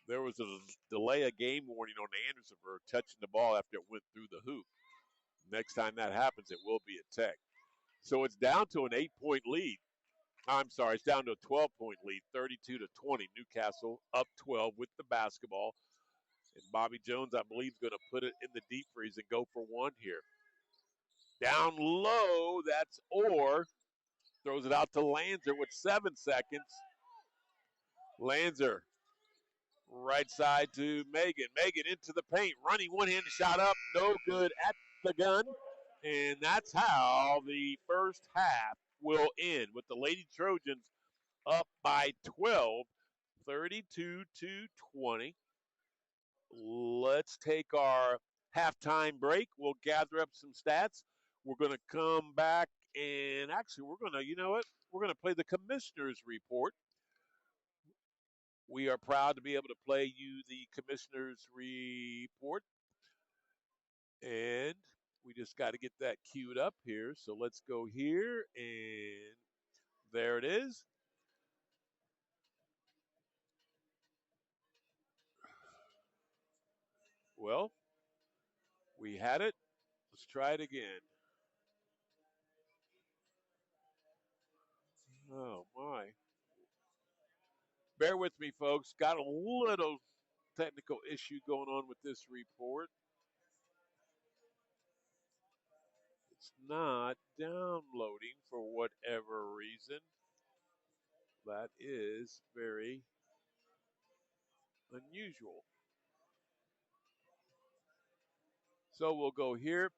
There was a delay of game warning on Anderson for touching the ball after it went through the hoop. Next time that happens, it will be a tech. So it's down to an 8-point lead. I'm sorry, it's down to a 12-point lead, 32-20. Newcastle up 12 with the basketball. And Bobby Jones, I believe, is going to put it in the deep freeze and go for one here. Down low, that's Orr. Throws it out to Lanzer with 7 seconds. Lanzer, right side to Megan. Megan into the paint, running one-handed shot up, no good at the gun. And that's how the first half will end with the Lady Trojans up by 12, 32-20. Let's take our halftime break. We'll gather up some stats. We're going to come back and actually we're going to, you know what? We're going to play the Commissioner's Report. We are proud to be able to play you the Commissioner's Report. And we just got to get that queued up here. So let's go here, and there it is. Well, we had it. Let's try it again. Oh, my. Bear with me, folks. Got a little technical issue going on with this report. It's not downloading for whatever reason. That is very unusual. So we'll go here.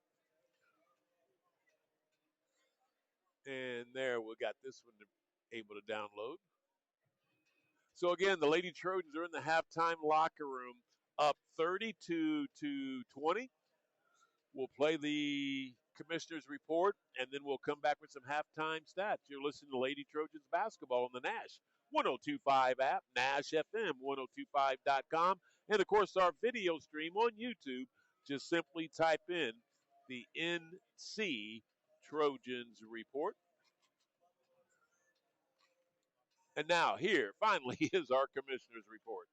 And there, we got this one able to download. So again, the Lady Trojans are in the halftime locker room up 32-20. We'll play the Commissioner's Report, and then we'll come back with some halftime stats. You're listening to Lady Trojans basketball on the Nash 102.5 app, Nash FM 1025.com, and of course our video stream on YouTube. Just simply type in the NC Trojans Report. And now, here, finally, is our Commissioner's Report.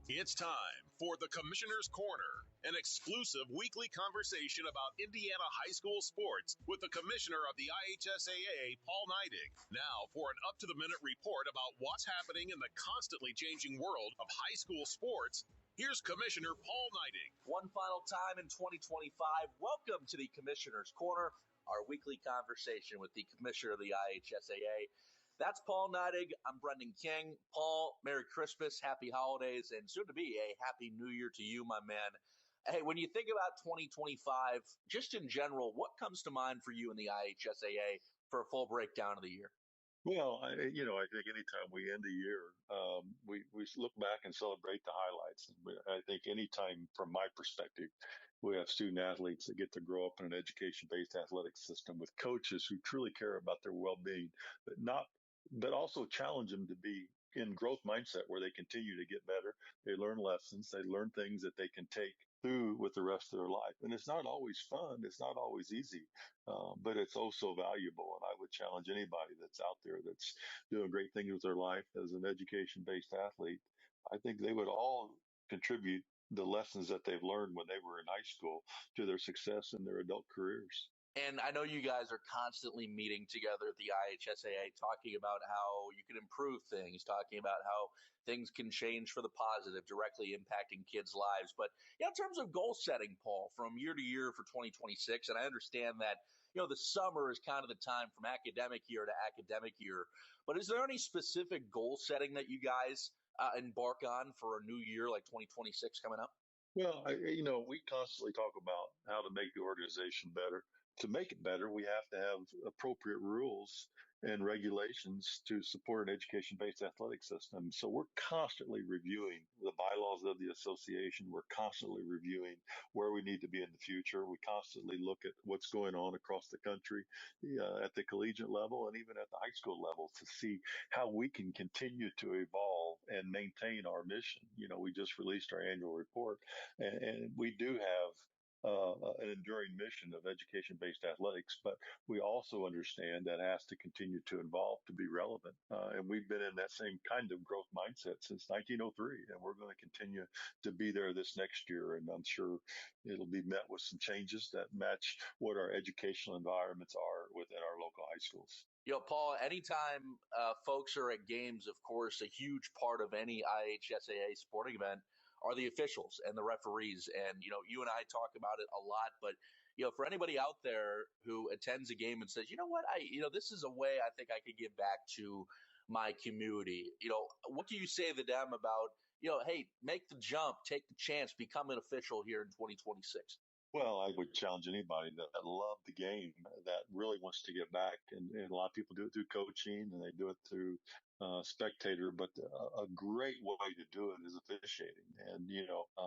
It's time for the Commissioner's Corner, an exclusive weekly conversation about Indiana high school sports with the Commissioner of the IHSAA, Paul Neidig. Now for an up-to-the-minute report about what's happening in the constantly changing world of high school sports, here's Commissioner Paul Neidig. One final time in 2025, welcome to the Commissioner's Corner, our weekly conversation with the Commissioner of the IHSAA. That's Paul Neidig. I'm Brendan King. Paul, Merry Christmas, Happy Holidays, and soon to be a Happy New Year to you, my man. Hey, when you think about 2025, just in general, what comes to mind for you in the IHSAA for a full breakdown of the year? Well, I think anytime we end the year, we look back and celebrate the highlights. I think anytime, from my perspective, we have student athletes that get to grow up in an education-based athletic system with coaches who truly care about their well-being, but also challenge them to be in growth mindset where they continue to get better. They learn lessons. They learn things that they can take through with the rest of their life. And it's not always fun. It's not always easy, but it's also valuable. And I would challenge anybody that's out there that's doing great things with their life as an education-based athlete. I think they would all contribute the lessons that they've learned when they were in high school to their success in their adult careers. And I know you guys are constantly meeting together at the IHSAA, talking about how you can improve things, talking about how things can change for the positive, directly impacting kids' lives. But in terms of goal setting, Paul, from year to year for 2026, and I understand that the summer is kind of the time from academic year to academic year. But is there any specific goal setting that you guys embark on for a new year like 2026 coming up? Well, we constantly talk about how to make the organization better. To make it better, we have to have appropriate rules and regulations to support an education-based athletic system. So we're constantly reviewing the bylaws of the association. We're constantly reviewing where we need to be in the future. We constantly look at what's going on across the country at the collegiate level and even at the high school level to see how we can continue to evolve and maintain our mission. We just released our annual report, and we do have an enduring mission of education-based athletics, but we also understand that has to continue to evolve to be relevant. And we've been in that same kind of growth mindset since 1903, and we're going to continue to be there this next year. And I'm sure it'll be met with some changes that match what our educational environments are within our local high schools. Paul, anytime folks are at games, of course, a huge part of any IHSAA sporting event are the officials and the referees. And, you and I talk about it a lot, but, for anybody out there who attends a game and says, you know what, this is a way I think I could give back to my community. What do you say to them about, hey, make the jump, take the chance, become an official here in 2026? Well, I would challenge anybody that love the game, that really wants to get back. And a lot of people do it through coaching and they do it through spectator, but a great way to do it is officiating. And,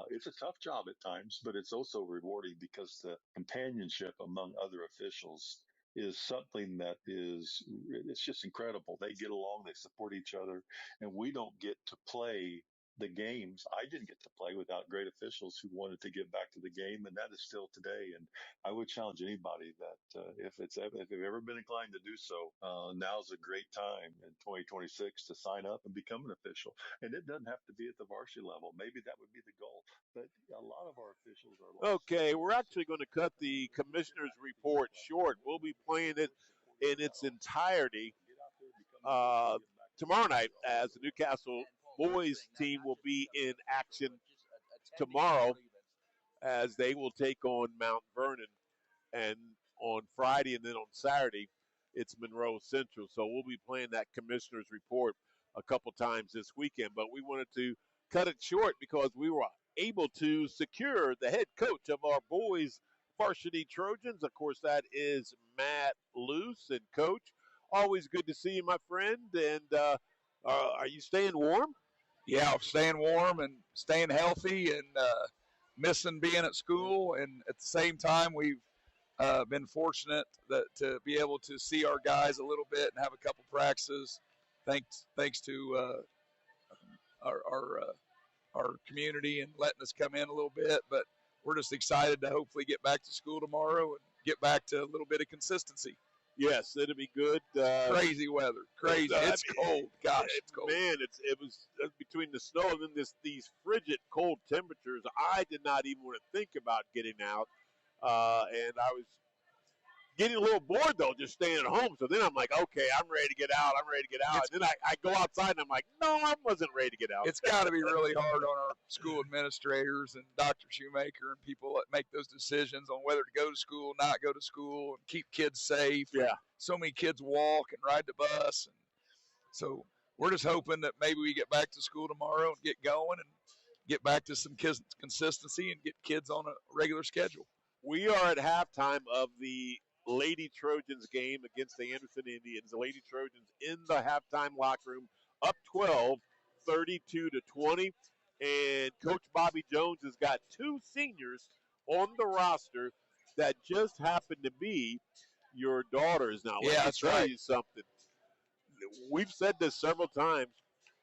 it's a tough job at times, but it's also rewarding because the companionship among other officials is something that it's just incredible. They get along, they support each other, and we don't get to play the games. I didn't get to play without great officials who wanted to get back to the game, and that is still today. And I would challenge anybody that if they've ever been inclined to do so, now's a great time in 2026 to sign up and become an official. And it doesn't have to be at the varsity level. Maybe that would be the goal. But a lot of our officials are okay. We're actually going to cut the commissioner's report short. We'll be playing it in its entirety tomorrow night as the Newcastle boys team will be in action tomorrow as they will take on Mount Vernon, and on Friday and then on Saturday it's Monroe Central. So we'll be playing that commissioner's report a couple times this weekend, but we wanted to cut it short because we were able to secure the head coach of our boys varsity Trojans. Of course, that is Matt Luce. And Coach, always good to see you, my friend. And are you staying warm? Yeah, staying warm and staying healthy and missing being at school. And at the same time, we've been fortunate to be able to see our guys a little bit and have a couple practices thanks to our community and letting us come in a little bit. But we're just excited to hopefully get back to school tomorrow and get back to a little bit of consistency. Yes, it'll be good. Crazy weather. Crazy. It's cold. Gosh, it's cold. Man, it was between the snow and then these frigid cold temperatures. I did not even want to think about getting out. And I was getting a little bored, though, just staying at home. So then I'm like, okay, I'm ready to get out. And then I go outside, and I'm like, no, I wasn't ready to get out. It's got to be really hard on our school administrators and Dr. Shoemaker and people that make those decisions on whether to go to school, not go to school, and keep kids safe. Yeah. So many kids walk and ride the bus. And so we're just hoping that maybe we get back to school tomorrow and get going and get back to some consistency and get kids on a regular schedule. We are at halftime of the Lady Trojans game against the Anderson Indians. The Lady Trojans in the halftime locker room, up 12, 32-20. And Coach Bobby Jones has got two seniors on the roster that just happen to be your daughters. Now, let me tell you something. We've said this several times.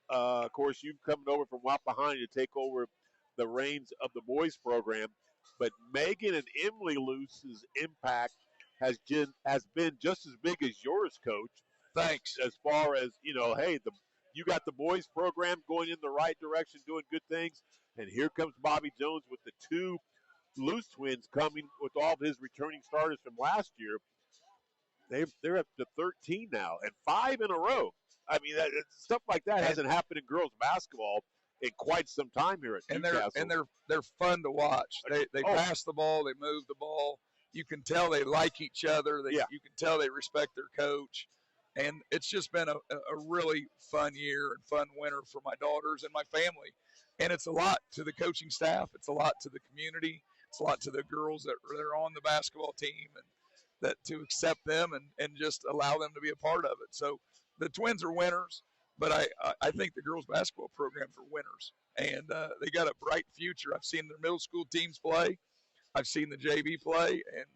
Of course, you've come over from Wapahani to take over the reins of the boys program. But Megan and Emily Luce's impact has been just as big as yours, Coach. Thanks. As far as, hey, you got the boys program going in the right direction, doing good things. And here comes Bobby Jones with the two Luce twins coming with all of his returning starters from last year. They're up to 13 now, and 5 in a row. I mean, stuff like that hasn't happened in girls basketball in quite some time here at Newcastle. And they're fun to watch. They pass the ball, they move the ball. you can tell they like each other. Yeah. You can tell they respect their coach. And it's just been a really fun year and fun winter for my daughters and my family. And it's a lot to the coaching staff. It's a lot to the community. It's a lot to the girls that are on the basketball team, and that to accept them and just allow them to be a part of it. So the Twins are winners, but I think the girls basketball programs are winners. And they got a bright future. I've seen their middle school teams play. I've seen the JV play, and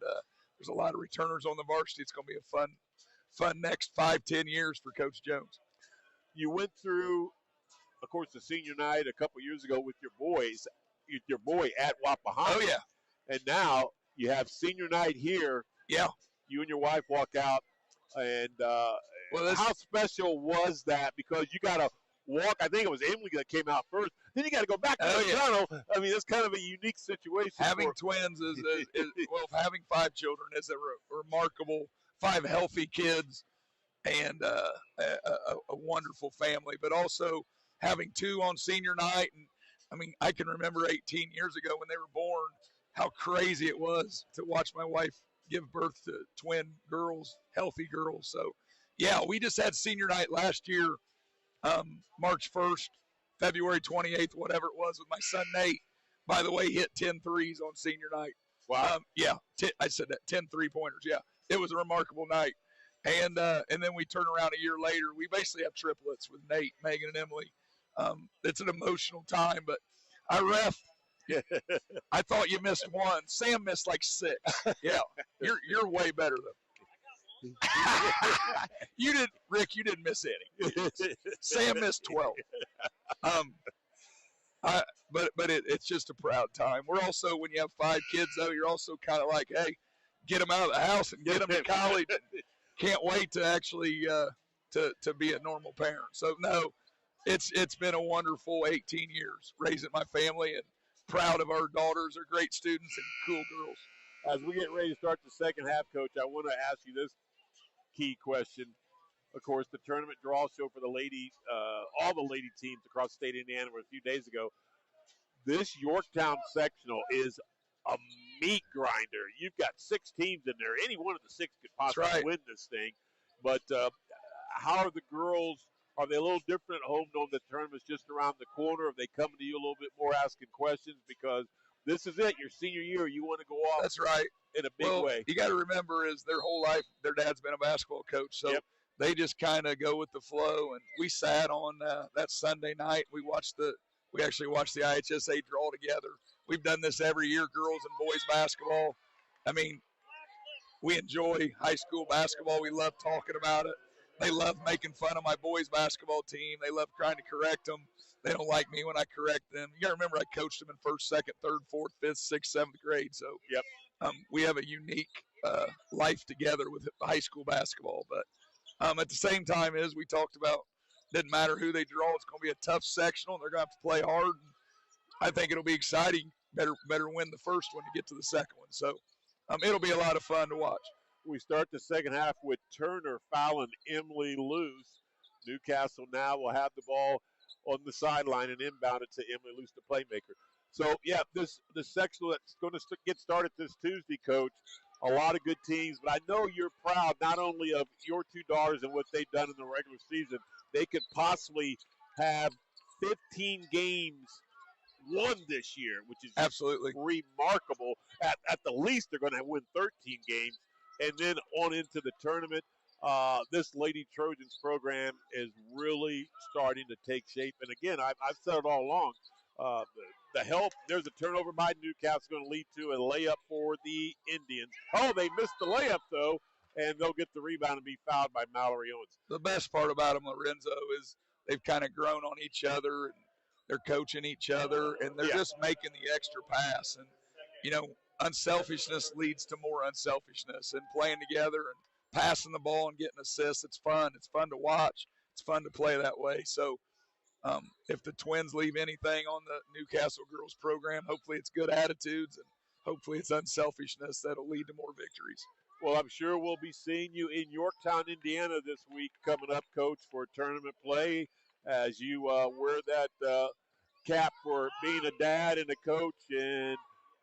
there's a lot of returners on the varsity. It's going to be a fun next 5-10 years for Coach Jones. You went through, of course, the senior night a couple years ago with your boy at Wapahana. Oh, yeah. And now you have senior night here. Yeah. You and your wife walk out, and how special was that? Because you got to walk. I think it was Emily that came out first. Then you got to go back to the tunnel. I mean, it's kind of a unique situation. Having twins is well, having 5 children is a remarkable, 5 healthy kids, and a wonderful family. But also having 2 on senior night, and I mean, I can remember 18 years ago when they were born, how crazy it was to watch my wife give birth to twin girls, healthy girls. So, yeah, we just had senior night last year, March 1st, February 28th, whatever it was, with my son Nate. By the way, he hit 10 threes on senior night. Wow. I said that, 10 3-pointers. Yeah, it was a remarkable night. And then we turn around a year later. We basically have triplets with Nate, Megan, and Emily. It's an emotional time, but I thought you missed 1. Sam missed like 6. Yeah, you're way better than you did, Rick. You didn't miss any. Sam missed 12. But it's just a proud time. We're also, when you have 5 kids, though, you're also kind of like, hey, get them out of the house and get them to college. Can't wait to actually to be a normal parent. So no, it's been a wonderful 18 years raising my family, and proud of our daughters. They're great students and cool girls. As we get ready to start the second half, Coach, I want to ask you this key question. Of course, the tournament draw show for the lady, all the lady teams across the state of Indiana a few days ago. This Yorktown sectional is a meat grinder. You've got 6 teams in there. Any one of the 6 could possibly win this thing. But how are the girls? Are they a little different at home, knowing the tournament's just around the corner? Are they coming to you a little bit more asking questions? Because this is it, your senior year. You want to go off. That's right. In a big way. You got to remember, is their whole life, their dad's been a basketball coach. So they just kind of go with the flow. And we sat on that Sunday night. We actually watched the IHSA draw together. We've done this every year, girls and boys basketball. I mean, we enjoy high school basketball. We love talking about it. They love making fun of my boys basketball team. They love trying to correct them. They don't like me when I correct them. You got to remember, I coached them in 1st, 2nd, 3rd, 4th, 5th, 6th, 7th grade. So we have a unique life together with high school basketball. But at the same time, as we talked about, doesn't matter who they draw. It's going to be a tough sectional, and they're going to have to play hard. And I think it'll be exciting. Better win the first one to get to the second one. So it'll be a lot of fun to watch. We start the second half with Turner fouling Emily Luce. Newcastle now will have the ball on the sideline and inbound it to Emily Luce, the playmaker. So, the sectional that's going to get started this Tuesday, Coach. A lot of good teams, but I know you're proud not only of your 2 daughters and what they've done in the regular season. They could possibly have 15 games won this year, which is absolutely remarkable. At the least, they're going to win 13 games. And then on into the tournament, this Lady Trojans program is really starting to take shape. And again, I've said it all along. The help, there's a turnover by Newcastle going to lead to a layup for the Indians. Oh, they missed the layup, though, and they'll get the rebound and be fouled by Mallory Owens. The best part about them, Lorenzo, is they've kind of grown on each other, and they're coaching each other, and they're just making the extra pass. And, unselfishness leads to more unselfishness, and playing together and passing the ball and getting assists. It's fun. It's fun to watch. It's fun to play that way. So if the Twins leave anything on the Newcastle girls program, hopefully it's good attitudes, and hopefully it's unselfishness that'll lead to more victories. Well, I'm sure we'll be seeing you in Yorktown, Indiana this week coming up, Coach, for tournament play as you wear that cap for being a dad and a coach and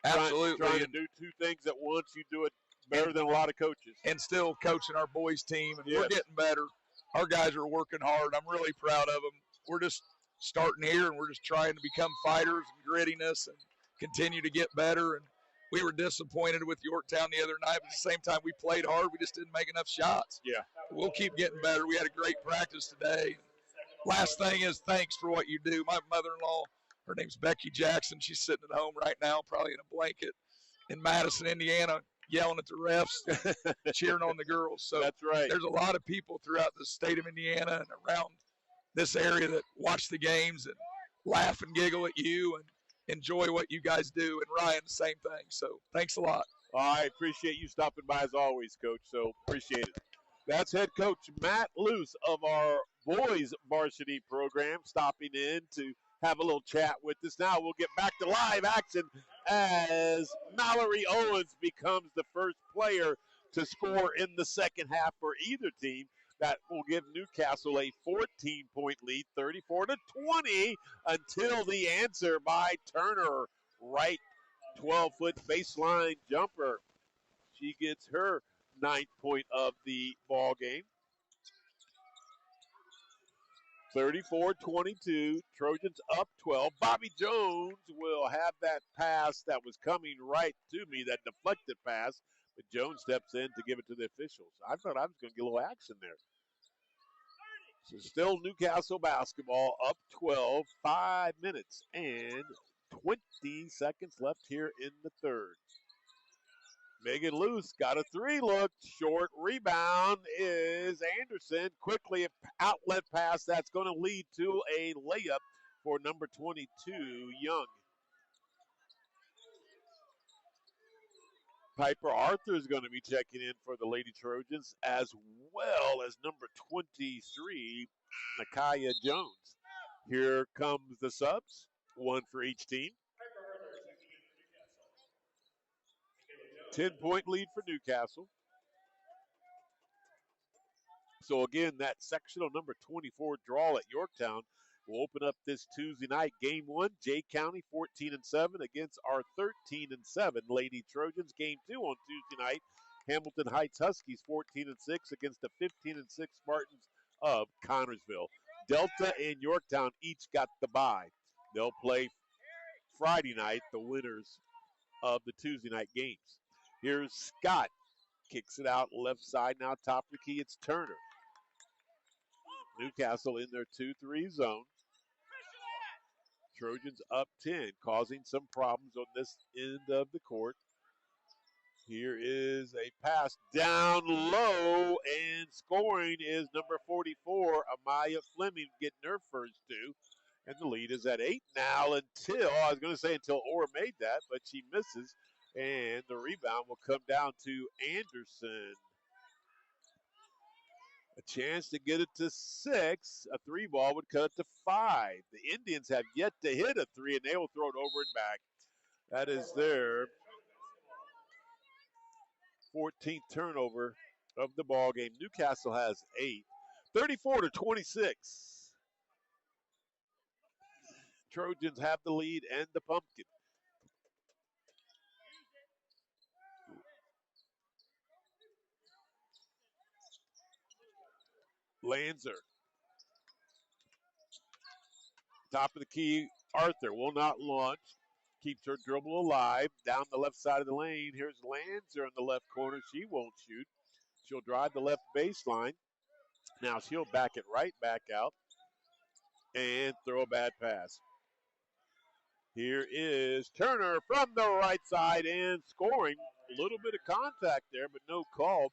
absolutely trying to do 2 things at once. You do it Better than a lot of coaches. And still coaching our boys team, and Yes. we're getting better. Our guys are working hard. I'm really proud of them. We're just starting here, and we're just trying to become fighters and grittiness and continue to get better. And we were disappointed with Yorktown the other night, but at the same time, we played hard. We just didn't make enough shots. Yeah. We'll keep getting better. We had a great practice today. Last thing is thanks for what you do. My mother-in-law, her name's Becky Jackson. She's sitting at home right now, probably in a blanket in Madison, Indiana, yelling at the refs, cheering on the girls. So that's right. There's a lot of people throughout the state of Indiana and around this area that watch the games and laugh and giggle at you and enjoy what you guys do. And Ryan, the same thing. So thanks a lot. I appreciate you stopping by as always, Coach. So appreciate it. That's head coach Matt Luce of our boys varsity program stopping in to have a little chat with us. Now we'll get back to live action as Mallory Owens becomes the first player to score in the second half for either team. That will give Newcastle a 14-point lead, 34-20, until the answer by Turner. Right 12-foot baseline jumper. She gets her 9th point of the ball game. 34-22, Trojans up 12. Bobby Jones will have that pass that was coming right to me, that deflected pass, but Jones steps in to give it to the officials. I thought I was going to get a little action there. So still Newcastle basketball up 12, 5 minutes and 20 seconds left here in the third. Megan Luce got a three look. Short rebound is Anderson. Quickly an outlet pass that's going to lead to a layup for number 22, Young. Piper Arthur is going to be checking in for the Lady Trojans, as well as number 23, Nakaya Jones. Here comes the subs, one for each team. 10-point lead for Newcastle. So again, that sectional number 24 draw at Yorktown will open up this Tuesday night. Game 1, Jay County 14-7 against our 13-7 Lady Trojans. Game 2 on Tuesday night, Hamilton Heights Huskies 14-6 against the 15-6 Spartans of Connorsville. Delta and Yorktown each got the bye. They'll play Friday night, the winners of the Tuesday night games. Here's Scott. Kicks it out left side now, top of the key. It's Turner. Newcastle in their 2-3 zone. Trojans up 10, causing some problems on this end of the court. Here is a pass down low, and scoring is number 44, Amaya Fleming, getting her first two. And the lead is at 8 now until Orr made that, but she misses. And the rebound will come down to Anderson. A chance to get it to 6. A 3-ball would cut it to 5. The Indians have yet to hit a 3, and they will throw it over and back. That is their 14th turnover of the ball game. Newcastle has 8. 34-26. Trojans have the lead and the pumpkin. Lanzer. Top of the key, Arthur will not launch. Keeps her dribble alive. Down the left side of the lane. Here's Lanzer in the left corner. She won't shoot. She'll drive the left baseline. Now she'll back it right back out and throw a bad pass. Here is Turner from the right side and scoring. A little bit of contact there, but no call.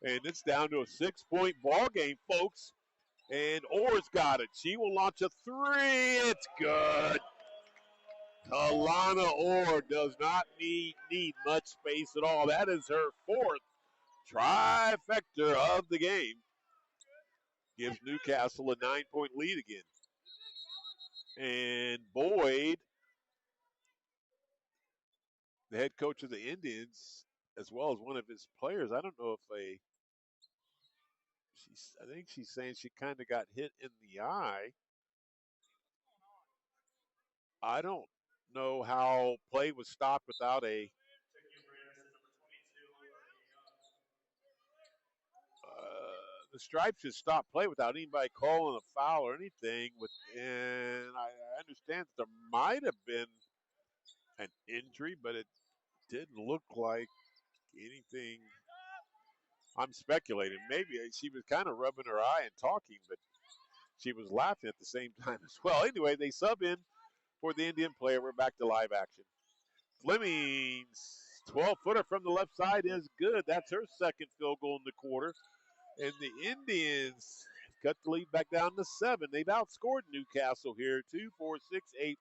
And it's down to a 6-point ball game, folks. And Orr's got it. She will launch a 3. It's good. Alana Orr does not need much space at all. That is her 4th trifecta of the game. Gives Newcastle a 9-point lead again. And Boyd, the head coach of the Indians, as well as one of his players, I don't know if I think she's saying she kind of got hit in the eye. I don't know how play was stopped without a the Stripes just stopped play without anybody calling a foul or anything. And I understand that there might have been an injury, but it didn't look like anything. I'm speculating. Maybe she was kind of rubbing her eye and talking, but she was laughing at the same time as well. Anyway, they sub in for the Indian player. We're back to live action. Fleming's 12-footer from the left side is good. That's her second field goal in the quarter. And the Indians cut the lead back down to 7. They've outscored Newcastle here 2, 4, 6, 8,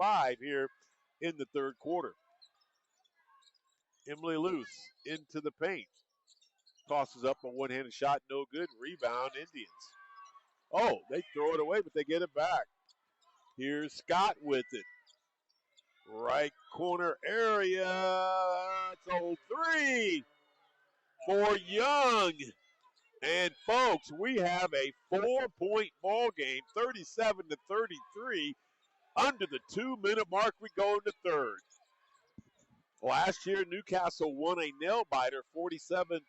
10-5 here in the third quarter. Emily Luce into the paint. Tosses up a one-handed shot, no good. Rebound, Indians. Oh, they throw it away, but they get it back. Here's Scott with it. Right corner area. It's a 3 for Young. And folks, we have a 4-point ball game, 37-33. Under the 2-minute mark, we go into third. Last year, Newcastle won a nail-biter, 47-45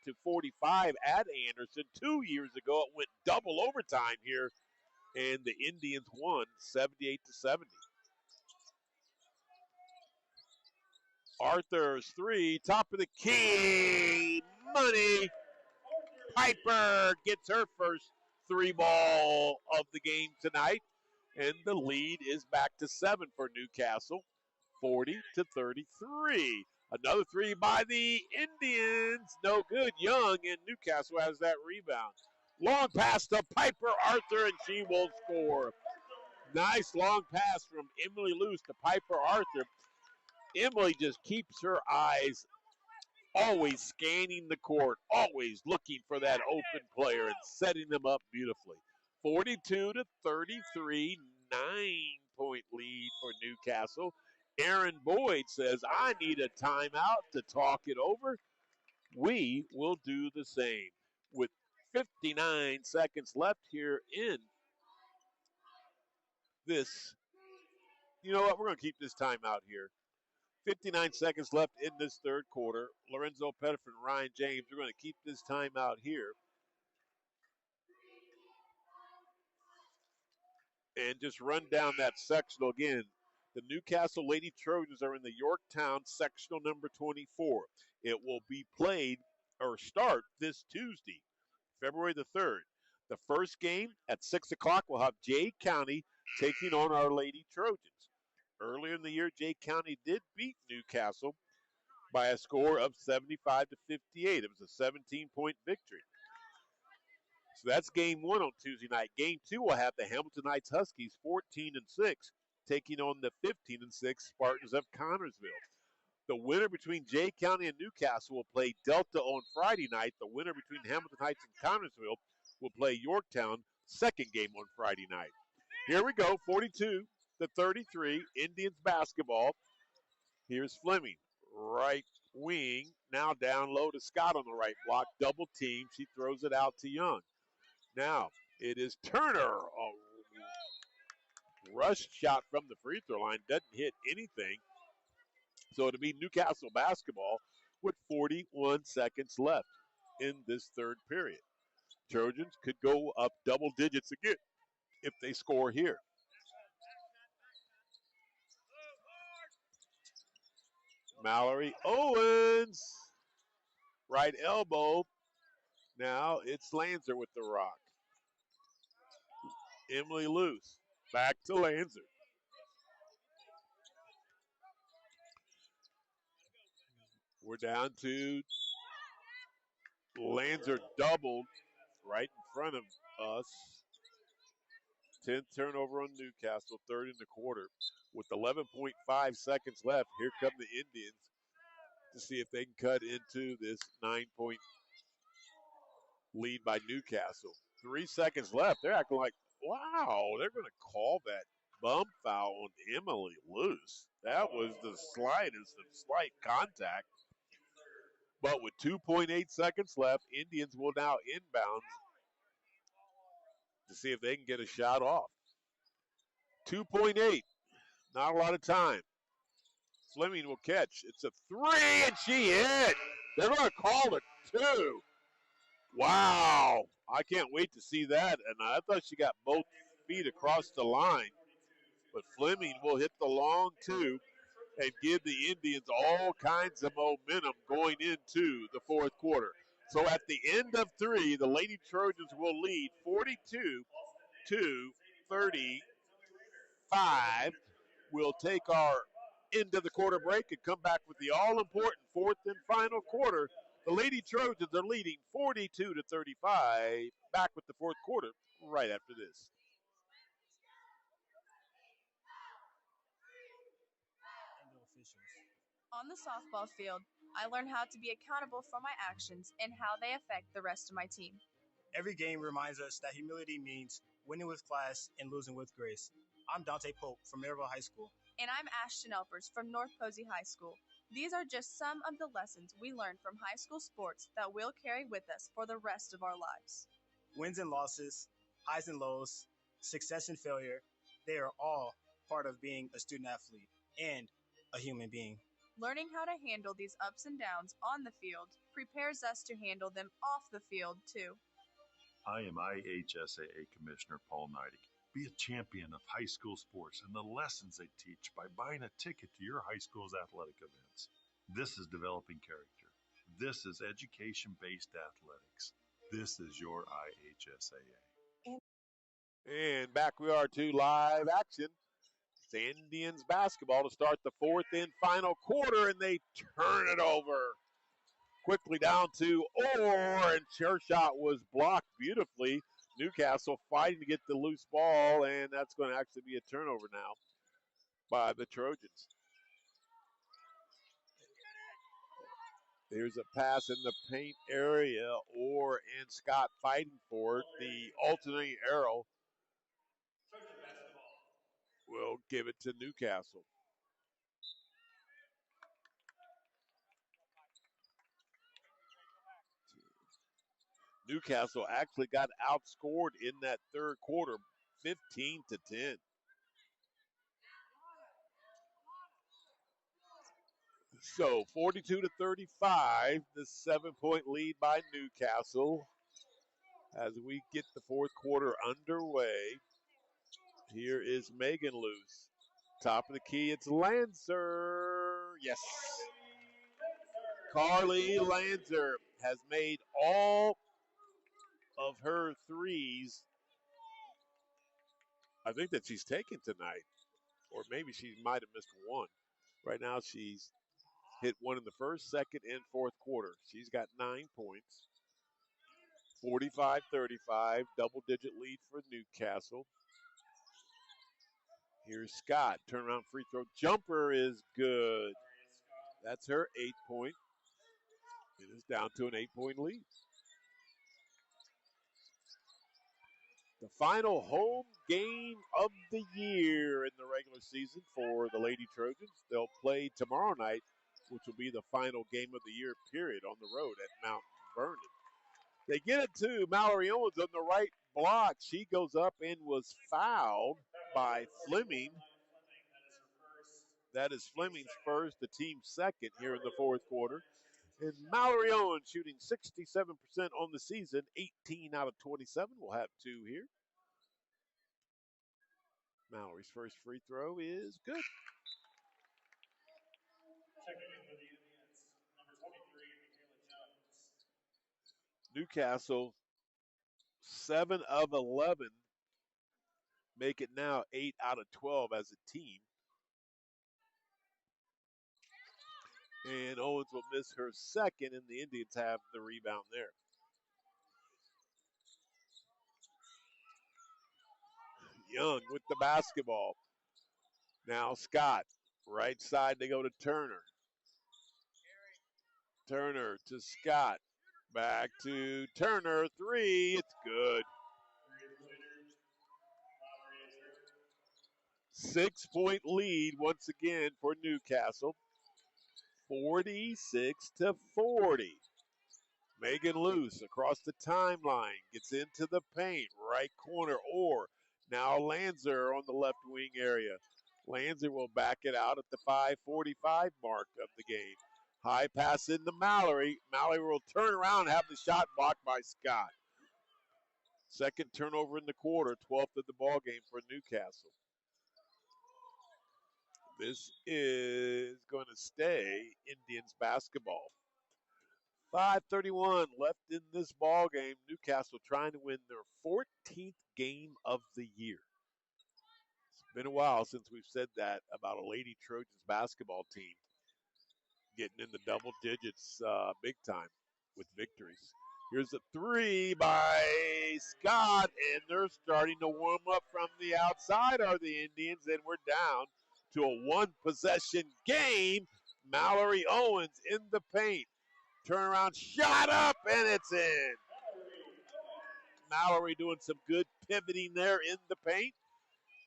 at Anderson. 2 years ago, it went double overtime here, and the Indians won 78-70. Arthur's 3, top of the key, money. Piper gets her first 3-ball of the game tonight, and the lead is back to 7 for Newcastle, 40-33. Another 3 by the Indians, no good. Young, and Newcastle has that rebound. Long pass to Piper Arthur, and she will score. Nice long pass from Emily Luce to Piper Arthur. Emily just keeps her eyes always scanning the court, always looking for that open player and setting them up beautifully. 42-33, 9-point lead for Newcastle. Aaron Boyd says, I need a timeout to talk it over. We will do the same. With 59 seconds left here in this, you know what, we're going to keep this timeout here. 59 seconds left in this third quarter. Lorenzo Pettiford and Ryan James are going to keep this timeout here. And just run down that sectional again. The Newcastle Lady Trojans are in the Yorktown sectional number 24. It will be played or start this Tuesday, February the 3rd. The first game at 6 o'clock will have Jay County taking on Our Lady Trojans. Earlier in the year, Jay County did beat Newcastle by a score of 75-58. It was a 17-point victory. So that's game 1 on Tuesday night. Game 2 will have the Hamilton Knights Huskies 14-6 taking on the 15-6 Spartans of Connorsville. The winner between Jay County and Newcastle will play Delta on Friday night. The winner between Hamilton Heights and Connorsville will play Yorktown, second game on Friday night. Here we go, 42-33, Indians basketball. Here's Fleming, right wing, now down low to Scott on the right block, double team. She throws it out to Young. Now, it is Turner. A rush shot from the free throw line, doesn't hit anything. So it'll be Newcastle basketball with 41 seconds left in this third period. Trojans could go up double digits again if they score here. Mallory Owens, right elbow. Now it's Lanzer with the rock. Emily Luce, back to Lanzer. We're down to Lanzer doubled right in front of us. 10th turnover on Newcastle, third in the quarter. With 11.5 seconds left, here come the Indians to see if they can cut into this 9-point lead by Newcastle. 3 seconds left. They're acting like, wow, they're going to call that bump foul on Emily Luce. That was the slightest of slight contact. But with 2.8 seconds left, Indians will now inbound to see if they can get a shot off. 2.8, not a lot of time. Fleming will catch. It's a 3, and she hit. They're going to call it 2. Wow. I can't wait to see that. And I thought she got both feet across the line. But Fleming will hit the long two and give the Indians all kinds of momentum going into the fourth quarter. So at the end of three, the Lady Trojans will lead 42-35. We'll take our end of the quarter break and come back with the all-important fourth and final quarter. The Lady Trojans are leading 42-35. Back with the fourth quarter right after this. On the softball field, I learned how to be accountable for my actions and how they affect the rest of my team. Every game reminds us that humility means winning with class and losing with grace. I'm Dante Pope from Maryville High School. And I'm Ashton Elpers from North Posey High School. These are just some of the lessons we learned from high school sports that we'll carry with us for the rest of our lives. Wins and losses, highs and lows, success and failure, they are all part of being a student athlete and a human being. Learning how to handle these ups and downs on the field prepares us to handle them off the field, too. I am IHSAA Commissioner Paul Neidig. Be a champion of high school sports and the lessons they teach by buying a ticket to your high school's athletic events. This is developing character. This is education-based athletics. This is your IHSAA. And back we are to live action. It's Indians basketball to start the fourth and final quarter, and they turn it over. Quickly down to Orr, and her shot was blocked beautifully. Newcastle fighting to get the loose ball, and that's going to actually be a turnover now by the Trojans. There's a pass in the paint area. Orr and Scott fighting for it. The alternating arrow will give it to Newcastle. Newcastle actually got outscored in that third quarter, 15-10. So 42-35, the 7-point lead by Newcastle. As we get the fourth quarter underway, here is Megan Luce. Top of the key, it's Lancer. Yes. Carly Lancer has made all of her threes, I think, that she's taken tonight. Or maybe she might have missed one. Right now she's hit one in the first, second, and fourth quarter. She's got 9 points. 45-35, double-digit lead for Newcastle. Here's Scott. Turnaround free throw. Jumper is good. That's her 8-point. It is down to an 8-point lead. The final home game of the year in the regular season for the Lady Trojans. They'll play tomorrow night, which will be the final game of the year, period, on the road at Mount Vernon. They get it to Mallory Owens on the right block. She goes up and was fouled by Fleming. That is Fleming's first, the team's second here in the fourth quarter. And Mallory Owens shooting 67% on the season, 18 out of 27. We'll have two here. Mallory's first free throw is good. Newcastle, 7 of 11, make it now 8 out of 12 as a team. And Owens will miss her second, and the Indians have the rebound there. Young with the basketball. Now Scott, right side, they go to Turner. Turner to Scott. Back to Turner, three, it's good. 6-point lead once again for Newcastle. 46-40. Megan Luce across the timeline, gets into the paint, right corner, or now Lancer on the left wing area. Lancer will back it out at the 5:45 mark of the game. High pass into Mallory. Mallory will turn around and have the shot blocked by Scott. Second turnover in the quarter, 12th of the ball game for Newcastle. This is going to stay Indians basketball. 5:31 left in this ball game. Newcastle trying to win their 14th game of the year. It's been a while since we've said that about a Lady Trojans basketball team getting in the double digits big time with victories. Here's a three by Scott, and they're starting to warm up from the outside, are the Indians, and we're down to a one-possession game. Mallory Owens in the paint. Turnaround shot up, and it's in. Mallory doing some good pivoting there in the paint.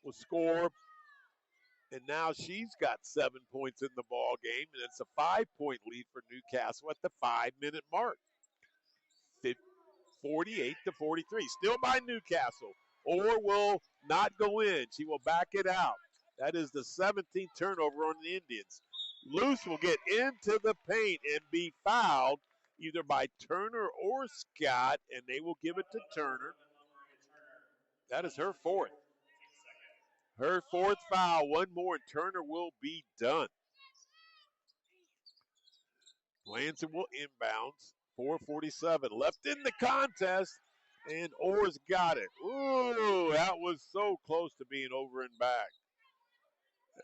Will score. And now she's got 7 points in the ball game, and it's a 5-point lead for Newcastle at the 5-minute mark. 48-43, still by Newcastle. Orr will not go in. She will back it out. That is the 17th turnover on the Indians. Luce will get into the paint and be fouled either by Turner or Scott, and they will give it to Turner. That is her fourth. Her fourth foul, one more, and Turner will be done. Lansing will inbounds. 4:47 left in the contest, and Orr's got it. Ooh, that was so close to being over and back.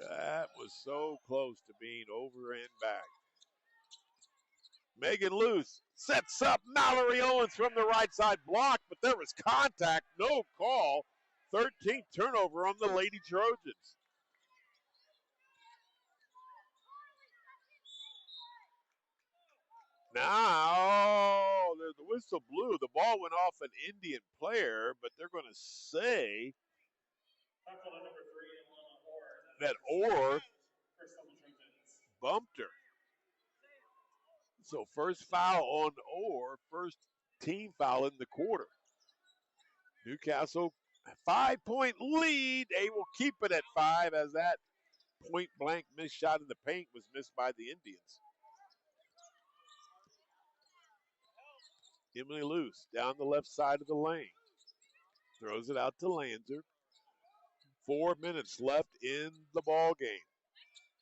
That was so close to being over and back. Megan Luce sets up Mallory Owens from the right side block, but there was contact, no call. 13th turnover on the Lady Trojans. Now, the whistle blew. The ball went off an Indian player, but they're going to say that Orr bumped her. So first foul on Orr, first team foul in the quarter. Newcastle, 5-point lead. They will keep it at 5 as that point-blank missed shot in the paint was missed by the Indians. Emily Luce down the left side of the lane. Throws it out to Lanzer. 4 minutes left in the ball game.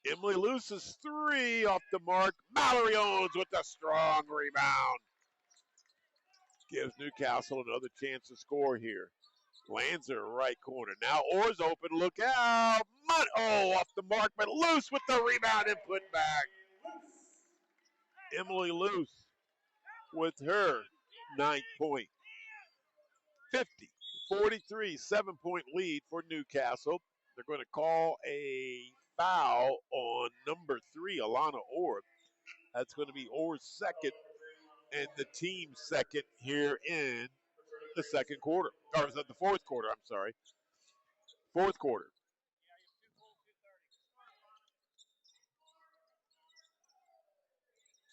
Emily Luce's three off the mark. Mallory Owens with a strong rebound. Gives Newcastle another chance to score here. Lanzer right corner. Now Orr's open. Look out. Off the mark, but Luce with the rebound and put back. Emily Luce with her 9th point. 50-43, 7-point lead for Newcastle. They're going to call a foul on number 3, Alana Orr. That's going to be Orr's second and the team's second here in the second quarter. Or is that the fourth quarter? I'm sorry. Fourth quarter.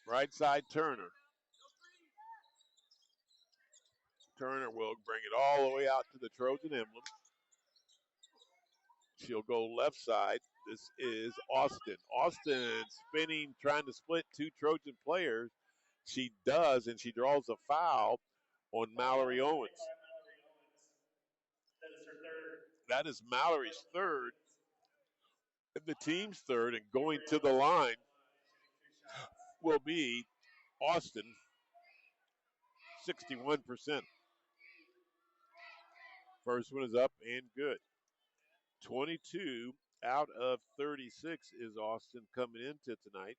Right side Turner. Turner will bring it all the way out to the Trojan emblem. She'll go left side. This is Austin. Austin spinning, trying to split two Trojan players. She does, and she draws a foul on Mallory Owens. That is Mallory's third, and the team's third, and going to the line will be Austin, 61%. First one is up and good. 22 out of 36 is Austin coming into tonight.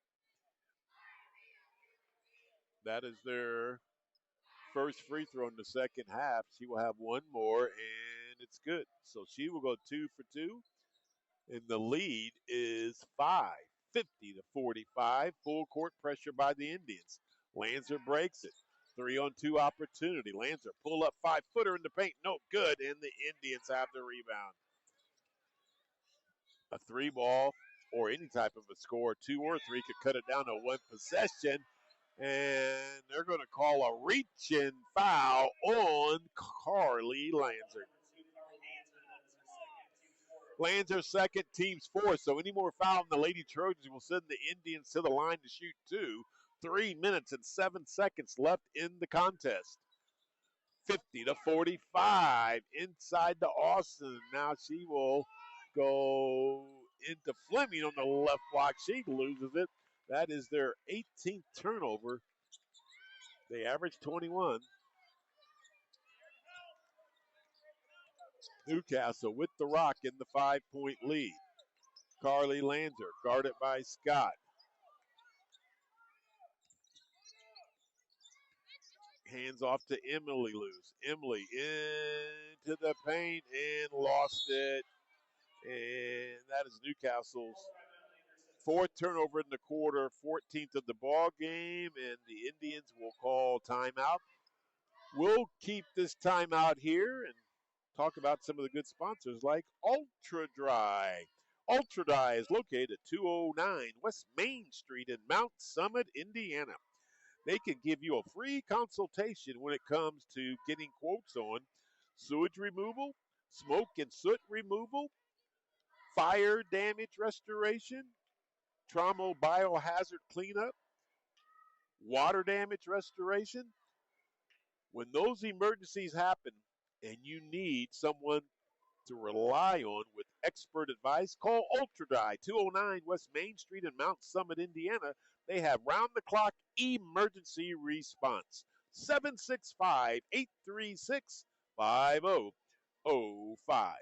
That is their first free throw in the second half. She will have one more, and it's good. So she will go 2 for 2, and the lead is 5, 50-45. Full court pressure by the Indians. Lanzer breaks it. 3-on-2 opportunity. Lanzer pull up 5-footer in the paint. No good, and the Indians have the rebound. A 3-ball or any type of a score, 2 or 3, could cut it down to one possession. And they're going to call a reach-in foul on Carly Lanzer. Lands second, team's fourth. So any more foul from the Lady Trojans will send the Indians to the line to shoot two. 3 minutes and 7 seconds left in the contest. 50-45 inside to Austin. Now she will go into Fleming on the left block. She loses it. That is their 18th turnover. They average 21. Newcastle with the rock in the 5-point lead. Carly Lanzer guarded by Scott. Hands off to Emily loose. Emily into the paint and lost it. And that is Newcastle's fourth turnover in the quarter, 14th of the ball game, and the Indians will call timeout. We'll keep this timeout here and talk about some of the good sponsors like Ultra Dry. Ultra Dry is located at 209 West Main Street in Mount Summit, Indiana. They can give you a free consultation when it comes to getting quotes on sewage removal, smoke and soot removal, fire damage restoration, trauma biohazard cleanup, water damage restoration. When those emergencies happen and you need someone to rely on with expert advice, call Ultra Dry, 209 West Main Street in Mount Summit, Indiana. They have round-the-clock emergency response. 765-836-5005.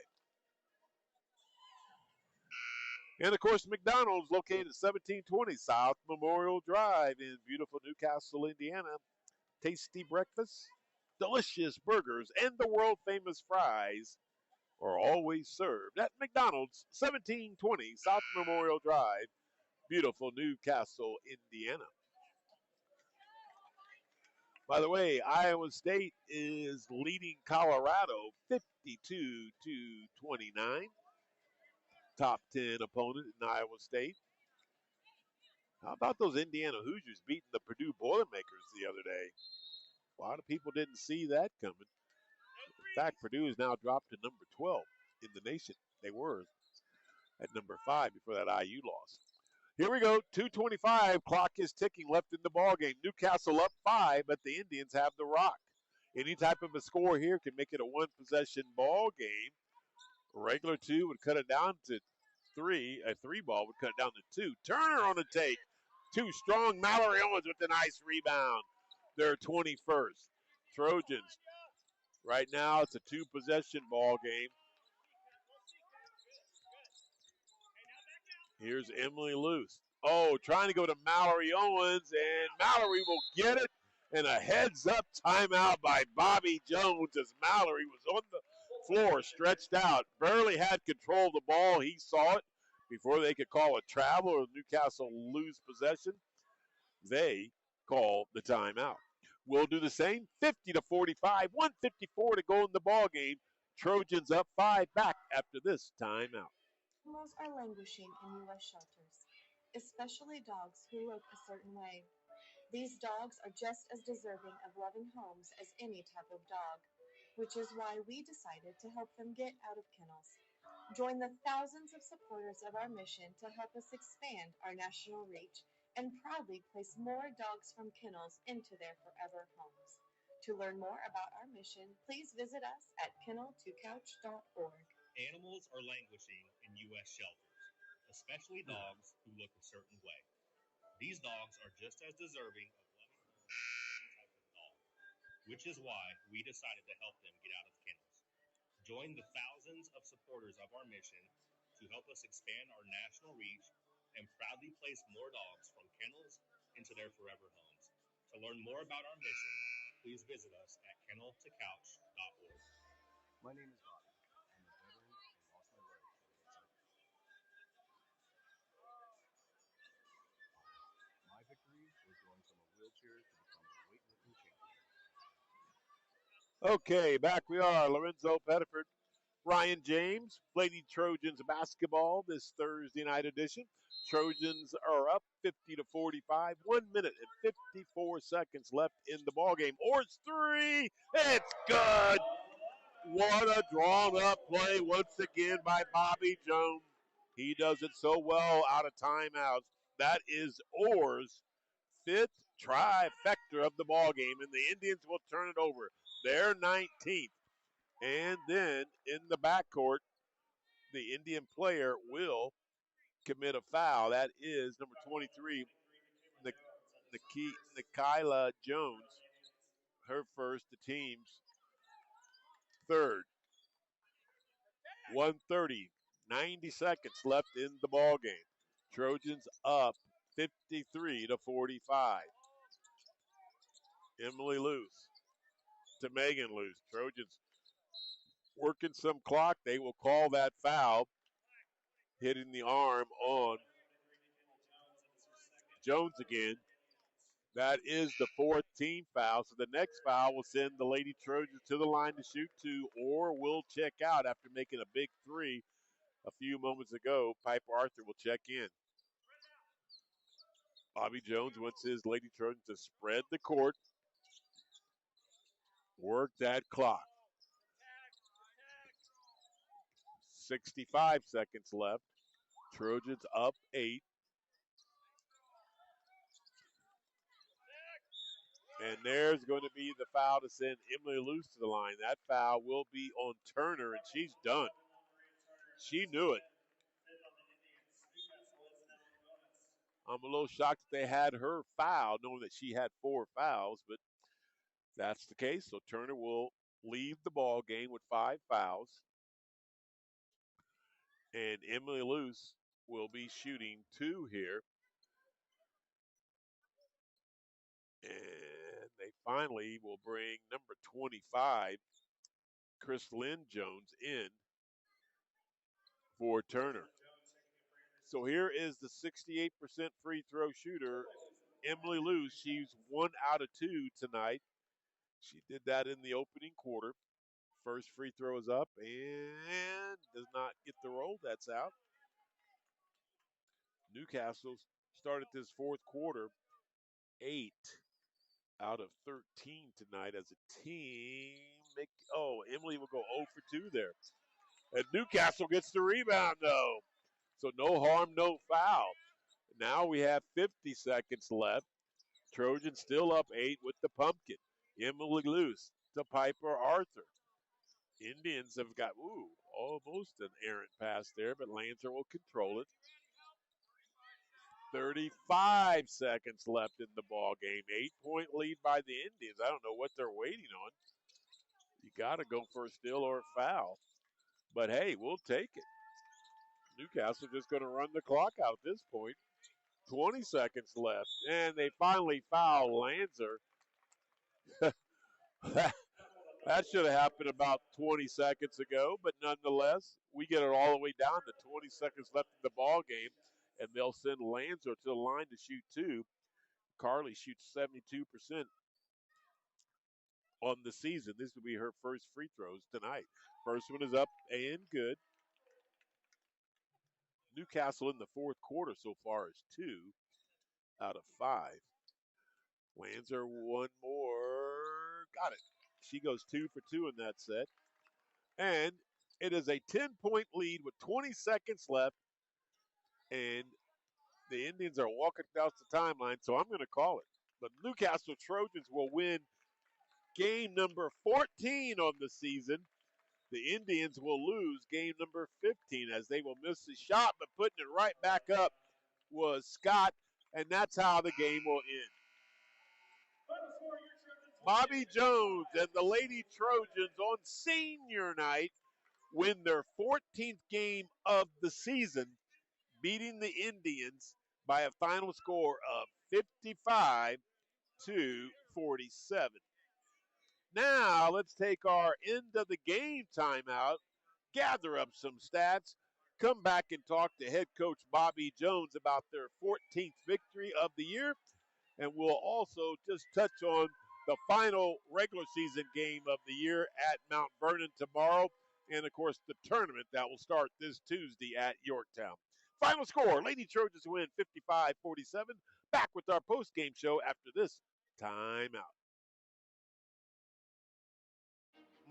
And, of course, McDonald's located at 1720 South Memorial Drive in beautiful Newcastle, Indiana. Tasty breakfast, delicious burgers, and the world-famous fries are always served at McDonald's, 1720 South Memorial Drive, beautiful Newcastle, Indiana. By the way, Iowa State is leading Colorado 52-29. Top 10 opponent in Iowa State. How about those Indiana Hoosiers beating the Purdue Boilermakers the other day? A lot of people didn't see that coming. In fact, Purdue is now dropped to number 12 in the nation. They were at number 5 before that IU loss. Here we go, 2:25. Clock is ticking left in the ball game. Newcastle up 5, but the Indians have the rock. Any type of a score here can make it a one-possession ball game. A regular 2 would cut it down to 3. A 3-ball would cut it down to 2. Turner on the take. Too strong. Mallory Owens with a nice rebound. They're 21st. Trojans. Right now, it's a 2-possession ball game. Here's Emily Luce. Oh, trying to go to Mallory Owens, and Mallory will get it. And a heads-up timeout by Bobby Jones as Mallory was on the floor, stretched out. Barely had control of the ball. He saw it before they could call a travel or Newcastle lose possession. They call the timeout. We'll do the same. 50-45, 1:54 to go in the ball game. Trojans up 5, back after this timeout. Animals are languishing in U.S. shelters, especially dogs who look a certain way. These dogs are just as deserving of loving homes as any type of dog, which is why we decided to help them get out of kennels. Join the thousands of supporters of our mission to help us expand our national reach and proudly place more dogs from kennels into their forever homes. To learn more about our mission, please visit us at kennel2couch.org. Animals are languishing in U.S. shelters, especially dogs who look a certain way. These dogs are just as deserving of loving homes as any type of dog, which is why we decided to help them get out of kennels. Join the thousands of supporters of our mission to help us expand our national reach and proudly place more dogs from kennels into their forever homes. To learn more about our mission, please visit us at kennel2couch.org. My name is Bobby. I'm a veteran and lost my leg for the My victory was going from a wheelchair to becoming a weightlifting champion. Okay, back we are. Lorenzo Pettiford, Ryan James, Lady Trojans basketball this Thursday night edition. Trojans are up 50-45, 1 minute and 54 seconds left in the ball game. Orr's 3, it's good. What a drawn-up play once again by Bobby Jones. He does it so well out of timeouts. That is Orr's fifth trifecta of the ball game, and the Indians will turn it over. Their 19th. And then in the backcourt, the Indian player will commit a foul. That is number 23, Nikayla Jones. Her first, the team's third. 1:30, 90 seconds left in the ball game. Trojans up 53-45. Emily Luce to Megan Luce. Trojans working some clock. They will call that foul, hitting the arm on Jones again. That is the fourth team foul. So the next foul will send the Lady Trojans to the line to shoot two, or will check out after making a big three a few moments ago. Piper Arthur will check in. Bobby Jones wants his Lady Trojans to spread the court, work that clock. 65 seconds left. Trojans up 8. And there's going to be the foul to send Emily Luce to the line. That foul will be on Turner, and she's done. She knew it. I'm a little shocked that they had her foul, knowing that she had 4 fouls, but that's the case. So Turner will leave the ball game with 5 fouls. And Emily Luce will be shooting 2 here. And they finally will bring number 25, Chris Lynn Jones, in for Turner. So here is the 68% free throw shooter, Emily Luce. She's 1 out of 2 tonight. She did that in the opening quarter. First free throw is up and does not get the roll. That's out. Newcastle started this fourth quarter 8 out of 13 tonight as a team. Emily will go 0 for 2 there. And Newcastle gets the rebound, though. So no harm, no foul. Now we have 50 seconds left. Trojans still up 8 with the pumpkin. Emily Luce to Piper Arthur. Indians have got, almost an errant pass there, but Lancer will control it. 35 seconds left in the ball game. 8-point lead by the Indians. I don't know what they're waiting on. You got to go for a steal or a foul. But, hey, we'll take it. Newcastle just going to run the clock out at this point. 20 seconds left. And they finally foul Lancer. That should have happened about 20 seconds ago, but nonetheless, we get it all the way down to 20 seconds left in the ball game, and they'll send Lancer to the line to shoot 2. Carly shoots 72% on the season. This will be her first free throws tonight. First one is up and good. Newcastle in the fourth quarter so far is 2 out of 5. Lancer one more. Got it. She goes 2 for 2 in that set. And it is a 10-point lead with 20 seconds left. And the Indians are walking across the timeline, so I'm going to call it. The Newcastle Trojans will win game number 14 on the season. The Indians will lose game number 15 as they will miss the shot, but putting it right back up was Scott, and that's how the game will end. Bobby Jones and the Lady Trojans on senior night win their 14th game of the season, beating the Indians by a final score of 55-47. Now let's take our end of the game timeout, gather up some stats, come back and talk to head coach Bobby Jones about their 14th victory of the year, and we'll also just touch on the final regular season game of the year at Mount Vernon tomorrow, and, of course, the tournament that will start this Tuesday at Yorktown. Final score, Lady Trojans win 55-47. Back with our post-game show after this timeout.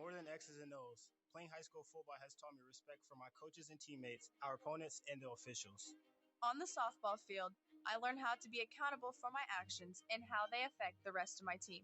More than X's and O's, playing high school football has taught me respect for my coaches and teammates, our opponents, and the officials. On the softball field, I learned how to be accountable for my actions and how they affect the rest of my team.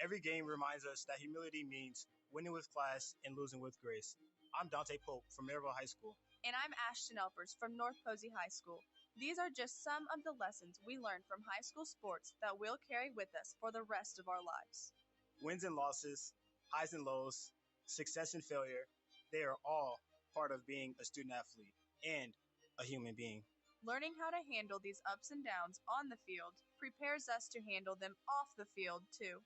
Every game reminds us that humility means winning with class and losing with grace. I'm Dante Pope from Maryville High School. And I'm Ashton Elpers from North Posey High School. These are just some of the lessons we learned from high school sports that we'll carry with us for the rest of our lives. Wins and losses, highs and lows, success and failure, they are all part of being a student athlete and a human being. Learning how to handle these ups and downs on the field prepares us to handle them off the field, too.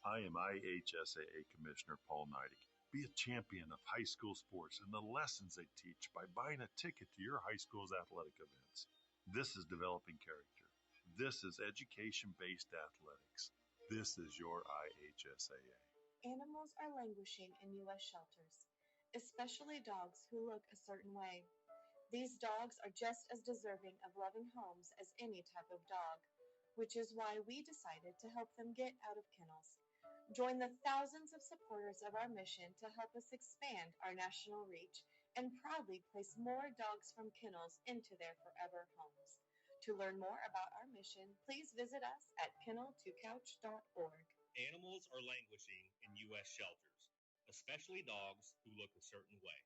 I am IHSAA Commissioner Paul Neidig. Be a champion of high school sports and the lessons they teach by buying a ticket to your high school's athletic events. This is developing character. This is education-based athletics. This is your IHSAA. Animals are languishing in U.S. shelters, especially dogs who look a certain way. These dogs are just as deserving of loving homes as any type of dog, which is why we decided to help them get out of kennels. Join the thousands of supporters of our mission to help us expand our national reach and proudly place more dogs from kennels into their forever homes. To learn more about our mission, please visit us at kennel2couch.org. Animals are languishing in U.S. shelters, especially dogs who look a certain way.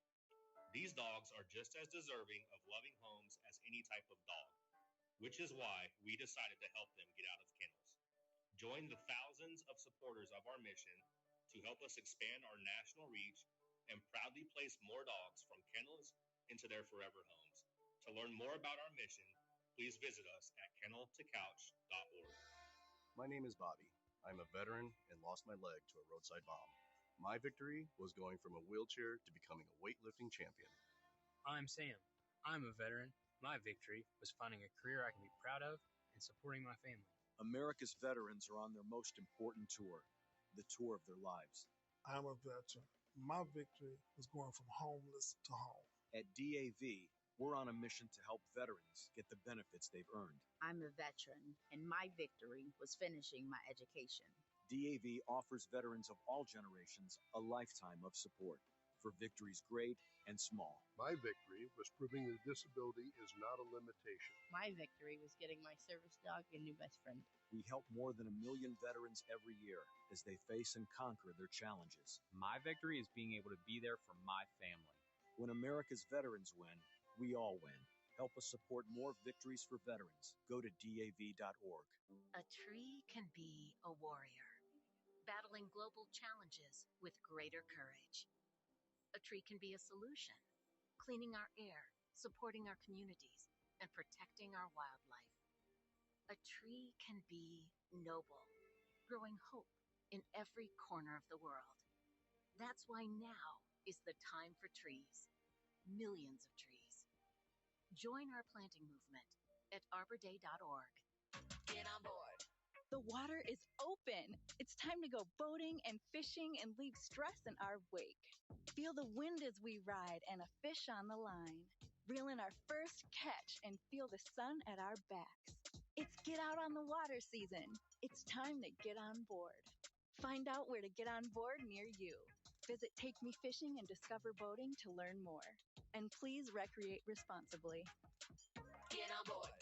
These dogs are just as deserving of loving homes as any type of dog, which is why we decided to help them get out of kennels. Join the thousands of supporters of our mission to help us expand our national reach and proudly place more dogs from kennels into their forever homes. To learn more about our mission, please visit us at kennel2couch.org. My name is Bobby. I'm a veteran and lost my leg to a roadside bomb. My victory was going from a wheelchair to becoming a weightlifting champion. I'm Sam. I'm a veteran. My victory was finding a career I can be proud of and supporting my family. America's veterans are on their most important tour, the tour of their lives. I'm a veteran. My victory was going from homeless to home. At DAV, we're on a mission to help veterans get the benefits they've earned. I'm a veteran, and my victory was finishing my education. DAV offers veterans of all generations a lifetime of support for victories great and small. My victory was proving that disability is not a limitation. My victory was getting my service dog a new best friend. We help more than 1 million veterans every year as they face and conquer their challenges. My victory is being able to be there for my family. When America's veterans win, we all win. Help us support more victories for veterans. Go to DAV.org. A tree can be a warrior, battling global challenges with greater courage. A tree can be a solution, cleaning our air, supporting our communities, and protecting our wildlife. A tree can be noble, growing hope in every corner of the world. That's why now is the time for trees. Millions of trees. Join our planting movement at arborday.org. Get on board. The water is open. It's time to go boating and fishing and leave stress in our wake. Feel the wind as we ride and a fish on the line. Reel in our first catch and feel the sun at our backs. It's get out on the water season. It's time to get on board. Find out where to get on board near you. Visit Take Me Fishing and Discover Boating to learn more. And please recreate responsibly. Get on board.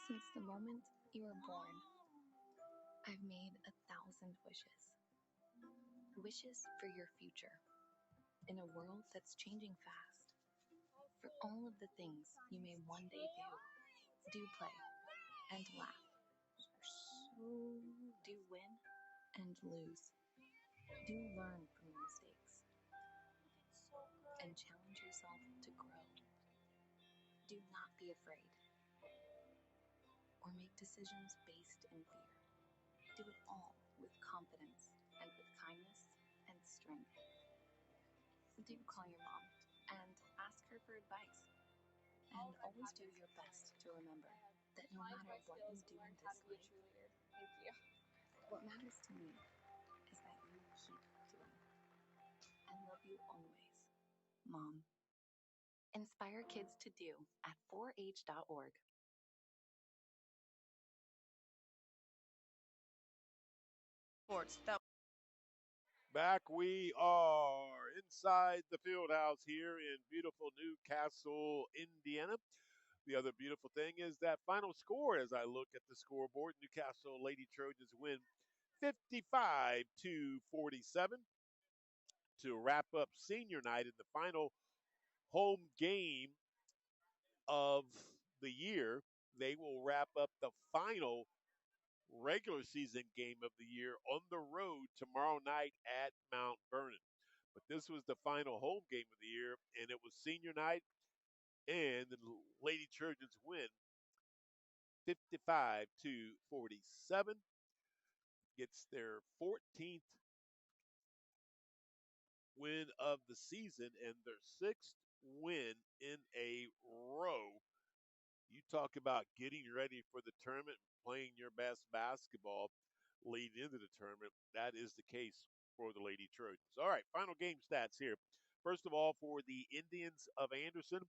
Since the moment you were born, I've made 1,000 wishes. Wishes for your future. In a world that's changing fast. For all of the things you may one day do play and laugh. Do win and lose. Do learn from your mistakes. And challenge yourself to grow. Do not be afraid. Or make decisions based in fear. Do it all with confidence and with kindness and strength. Do call your mom and ask her for advice. And always do your best to remember that no matter what you do in this life, Thank you. what matters to me is that you keep doing. I love you always, Mom. Inspire kids to do at 4h.org. Sports that Back we are inside the field house here in beautiful Newcastle, Indiana. The other beautiful thing is that final score as I look at the scoreboard. Newcastle Lady Trojans win 55 to 47 to wrap up senior night in the final home game of the year. They will wrap up the final regular season game of the year on the road tomorrow night at Mount Vernon. But this was the final home game of the year, and it was senior night, and the Lady Trojans win 55 to 47. Gets their 14th win of the season and their sixth win in a row. You talk about getting ready for the tournament, playing your best basketball leading into the tournament. That is the case for the Lady Trojans. All right, final game stats here. First of all, for the Indians of Anderson,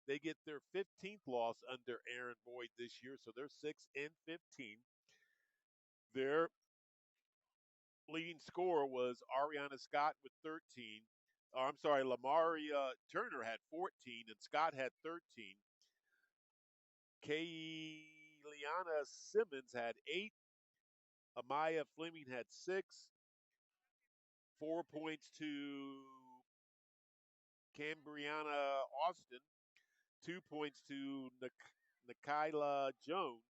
they get their 15th loss under Aaron Boyd this year, so they're 6-15. Their leading scorer was Ariana Scott with 13. I'm sorry, Lamaria Turner had 14 and Scott had 13. Kayliana Simmons had 8. Amaya Fleming had 6. 4 points to Cambriana Austin. 2 points to Nikayla Jones.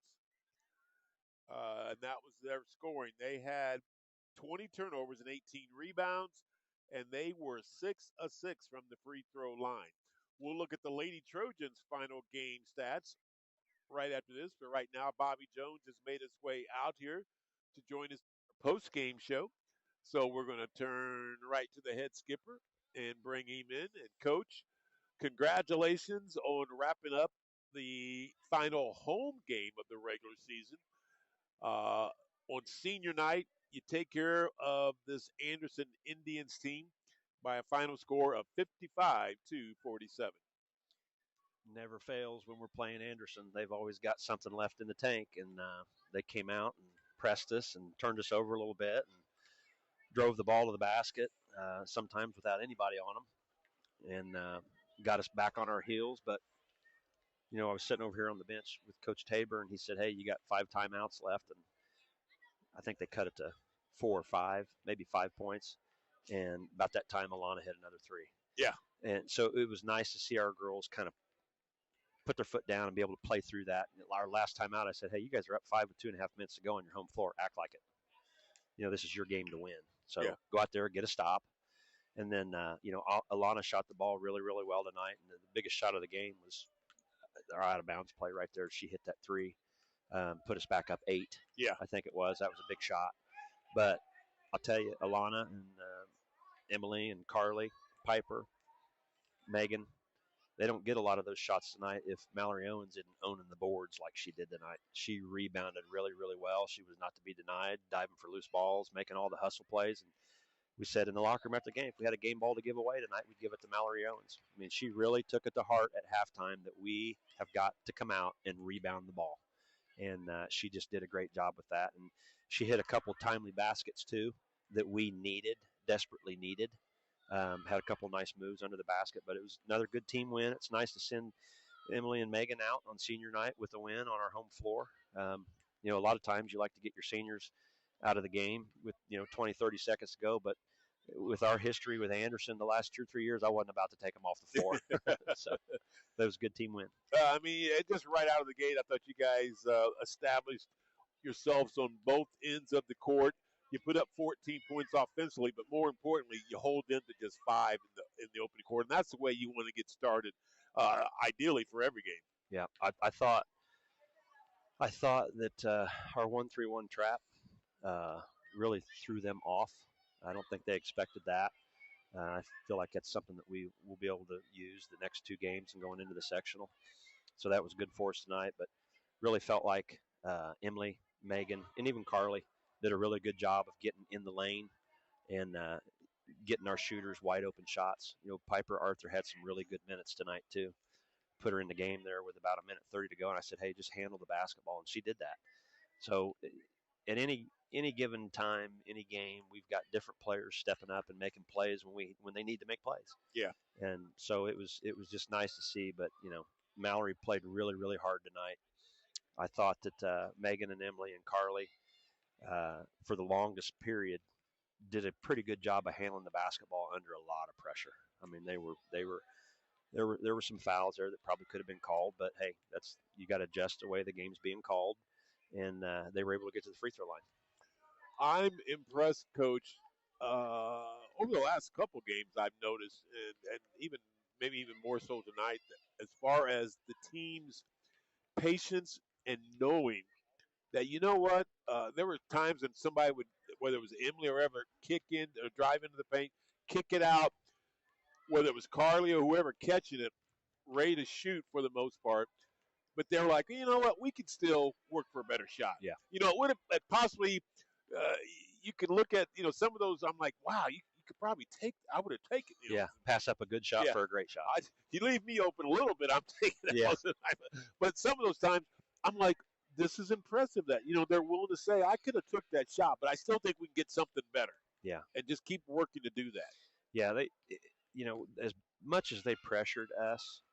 And that was their scoring. They had 20 turnovers and 18 rebounds, and they were 6 of 6 from the free throw line. We'll look at the Lady Trojans' final game stats right after this. But right now, Bobby Jones has made his way out here to join us post-game show. So we're going to turn right to the head skipper and bring him in. And, Coach, congratulations on wrapping up the final home game of the regular season. On senior night, you take care of this Anderson Indians team by a final score of 55 to 47. Never fails when we're playing Anderson. They've always got something left in the tank, and they came out and pressed us and turned us over a little bit and drove the ball to the basket, sometimes without anybody on them, and got us back on our heels. But, you know, I was sitting over here on the bench with Coach Tabor, and he said, hey, you got 5 timeouts left, and I think they cut it to 4 or 5, maybe 5 points. And about that time, Alana hit another 3. Yeah. And so it was nice to see our girls kind of put their foot down and be able to play through that. And our last time out, I said, hey, you guys are up 5 with 2.5 minutes to go on your home floor. Act like it. You know, this is your game to win. So go out there, get a stop. And then, you know, Alana shot the ball really, really well tonight. And the biggest shot of the game was our out-of-bounds play right there. She hit that 3, put us back up 8. Yeah. I think it was. That was a big shot. But I'll tell you, Alana and Emily and Carly, Piper, Megan, they don't get a lot of those shots tonight if Mallory Owens isn't owning the boards like she did tonight. She rebounded really, really well. She was not to be denied, diving for loose balls, making all the hustle plays. And we said in the locker room after the game, if we had a game ball to give away tonight, we'd give it to Mallory Owens. I mean, she really took it to heart at halftime that we have got to come out and rebound the ball. And she just did a great job with that. And she hit a couple timely baskets, too, that we needed, desperately needed. Had a couple nice moves under the basket, but it was another good team win. It's nice to send Emily and Megan out on senior night with a win on our home floor. You know, a lot of times you like to get your seniors out of the game with, 20, 30 seconds to go, but with our history with Anderson the last 2 or 3 years, I wasn't about to take them off the floor. So that was a good team win. I mean, just right out of the gate, I thought you guys established yourselves on both ends of the court. You put up 14 points offensively, but more importantly, you hold them to just 5 in the opening quarter, and that's the way you want to get started, ideally for every game. Yeah, I thought that our 1-3-1 trap really threw them off. I don't think they expected that. I feel like that's something that we will be able to use the next 2 games and going into the sectional. So that was good for us tonight, but really felt like Emily, Megan, and even Carly did a really good job of getting in the lane and getting our shooters wide open shots. You know, Piper Arthur had some really good minutes tonight too. Put her in the game there with about 1:30 to go, and I said, hey, just handle the basketball, and she did that. So at any any given time, any game, we've got different players stepping up and making plays when they need to make plays. Yeah. And so it was just nice to see. But Mallory played really, really hard tonight. I thought that Megan and Emily and Carly, for the longest period, did a pretty good job of handling the basketball under a lot of pressure. I mean, there were some fouls there that probably could have been called, but hey, you got to adjust the way the game's being called, and they were able to get to the free throw line. I'm impressed, Coach. Over the last couple games, I've noticed, and maybe even more so tonight, as far as the team's patience and knowing that, you know what, there were times when somebody would, whether it was Emily or ever, kick in or drive into the paint, kick it out, whether it was Carly or whoever catching it, ready to shoot for the most part. But they're like, you know what, we could still work for a better shot. Yeah. It would have possibly you can look at, some of those, I'm like, wow, you could probably I would have taken it. Yeah, pass up a good shot for a great shot. You leave me open a little bit, I'm taking it. Yeah. But some of those times, I'm like, this is impressive that, they're willing to say, I could have took that shot, but I still think we can get something better. Yeah. And just keep working to do that. Yeah, as much as they pressured us,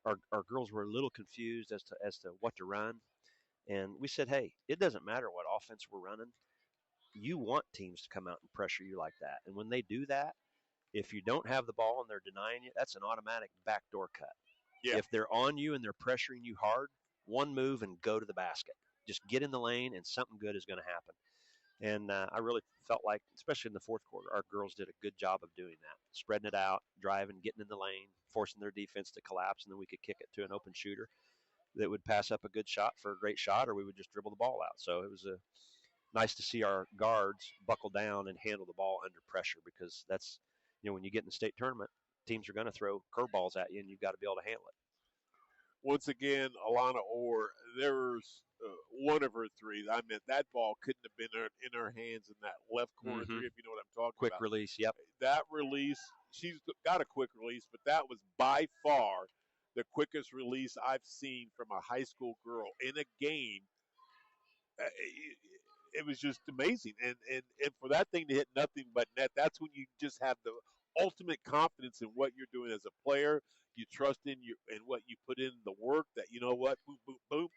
our girls were a little confused as to what to run. And we said, hey, it doesn't matter what offense we're running. You want teams to come out and pressure you like that. And when they do that, if you don't have the ball and they're denying you, that's an automatic backdoor cut. Yeah. If they're on you and they're pressuring you hard, one move and go to the basket. Just get in the lane and something good is going to happen. And I really felt like, especially in the fourth quarter, our girls did a good job of doing that, spreading it out, driving, getting in the lane, forcing their defense to collapse, and then we could kick it to an open shooter that would pass up a good shot for a great shot, or we would just dribble the ball out. So it was nice to see our guards buckle down and handle the ball under pressure, because that's, when you get in the state tournament, teams are going to throw curveballs at you, and you've got to be able to handle it. Once again, Alana Orr, there was one of her threes. I mean, that ball couldn't have been in her hands in that left corner three, if you know what I'm talking Quick about. release, yep. That release, she's got a quick release, but that was by far the quickest release I've seen from a high school girl in a game. It was just amazing. And for that thing to hit nothing but net, that's when you just have the ultimate confidence in what you're doing as a player. You trust in what you put in the work, that, you know what, boom, boom, boom,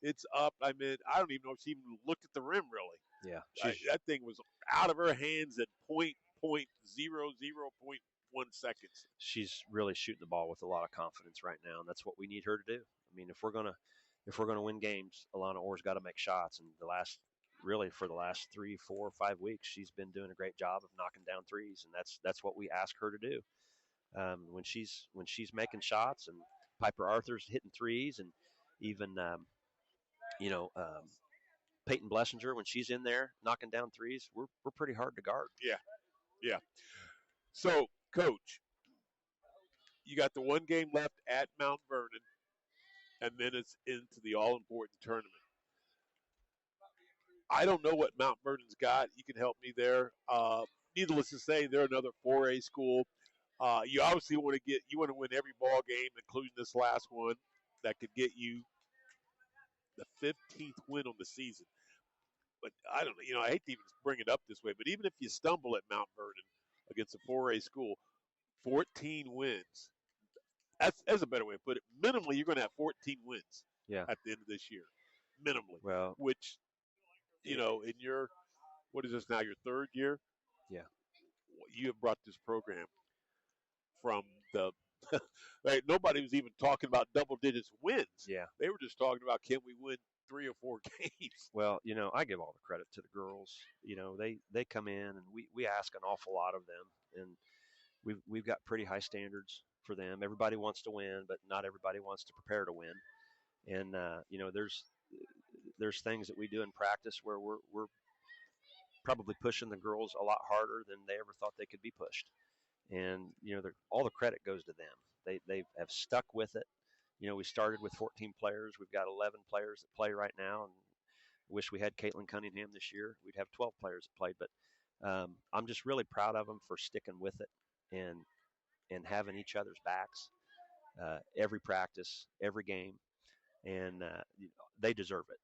it's up. I mean, I don't even know if she even looked at the rim, really. Yeah. That thing was out of her hands at 0.00.1 seconds. She's really shooting the ball with a lot of confidence right now, and that's what we need her to do. I mean, if we're gonna win games, Alana Orr's got to make shots. And for the last 3, 4, 5 weeks, she's been doing a great job of knocking down threes, and that's what we ask her to do. When she's making shots, and Piper Arthur's hitting threes, and even Peyton Blessinger, when she's in there knocking down threes, we're pretty hard to guard. Yeah. So, Coach, you got the one game left at Mount Vernon, and then it's into the all-important tournament. I don't know what Mount Vernon's got. You can help me there. Needless to say, they're another 4A school. You obviously want to win every ball game, including this last one, that could get you the 15th win on the season. But I don't know. I hate to even bring it up this way, but even if you stumble at Mount Vernon against a 4A school, 14 wins. That's a better way to put it. Minimally, you're going to have 14 wins at the end of this year. Minimally. Well, which, in your, what is this now, your third year? Yeah. You have brought this program from the right, nobody was even talking about double digits wins. Yeah. They were just talking about, can we win 3 or 4 games? Well, I give all the credit to the girls. They come in, and we ask an awful lot of them, and we've got pretty high standards for them. Everybody wants to win, but not everybody wants to prepare to win. And there's things that we do in practice where we're probably pushing the girls a lot harder than they ever thought they could be pushed. And all the credit goes to them. They have stuck with it. We started with 14 players. We've got 11 players that play right now, and wish we had Caitlin Cunningham this year. We'd have 12 players that played. But I'm just really proud of them for sticking with it and having each other's backs every practice, every game, and they deserve it.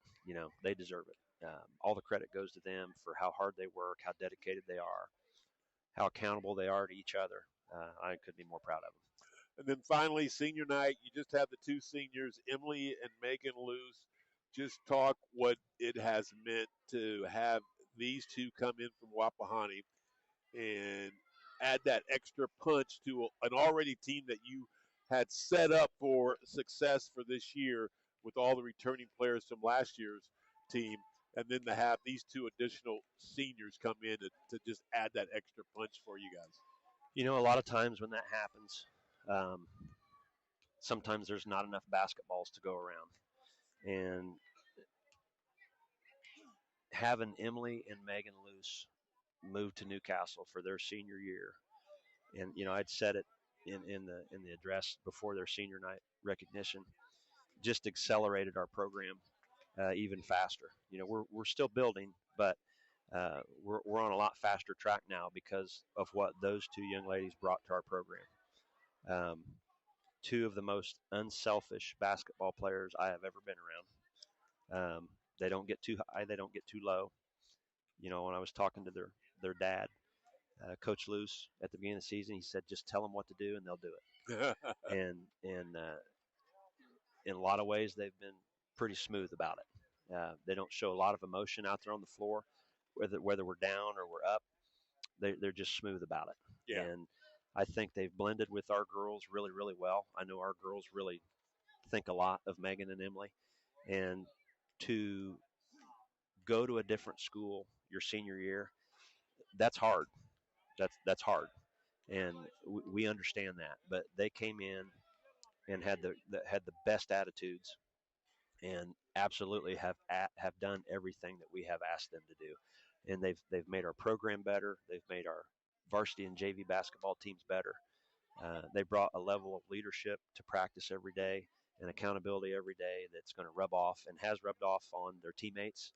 They deserve it. all the credit goes to them for how hard they work, how dedicated they are, how accountable they are to each other. I couldn't be more proud of them. And then finally, senior night, you just have the two seniors, Emily and Megan Luce. Just talk what it has meant to have these two come in from Wapahani and add that extra punch to an already team that you had set up for success for this year with all the returning players from last year's team, and then to have these two additional seniors come in to just add that extra punch for you guys. You know, a lot of times when that happens, sometimes there's not enough basketballs to go around. And having Emily and Megan Luce move to Newcastle for their senior year, and you know, I'd said it in the address before their senior night recognition, just accelerated our program even faster. You know, we're still building, but we're on a lot faster track now because of what those two young ladies brought to our program. Two of the most unselfish basketball players I have ever been around. They don't get too high, they don't get too low. You know, when I was talking to their dad, Coach Luce, at the beginning of the season, he said, just tell them what to do and they'll do it. and in a lot of ways, they've been pretty smooth about it. They don't show a lot of emotion out there on the floor, whether we're down or we're up. They're just smooth about it. Yeah. And I think they've blended with our girls really, really well. I know our girls really think a lot of Megan and Emily. And to go to a different school your senior year, that's hard. That's hard. And we understand that. But they came in and had the best attitudes and absolutely have done everything that we have asked them to do. And they've made our program better. They've made our varsity and JV basketball teams better. They brought a level of leadership to practice every day and accountability every day that's going to rub off and has rubbed off on their teammates.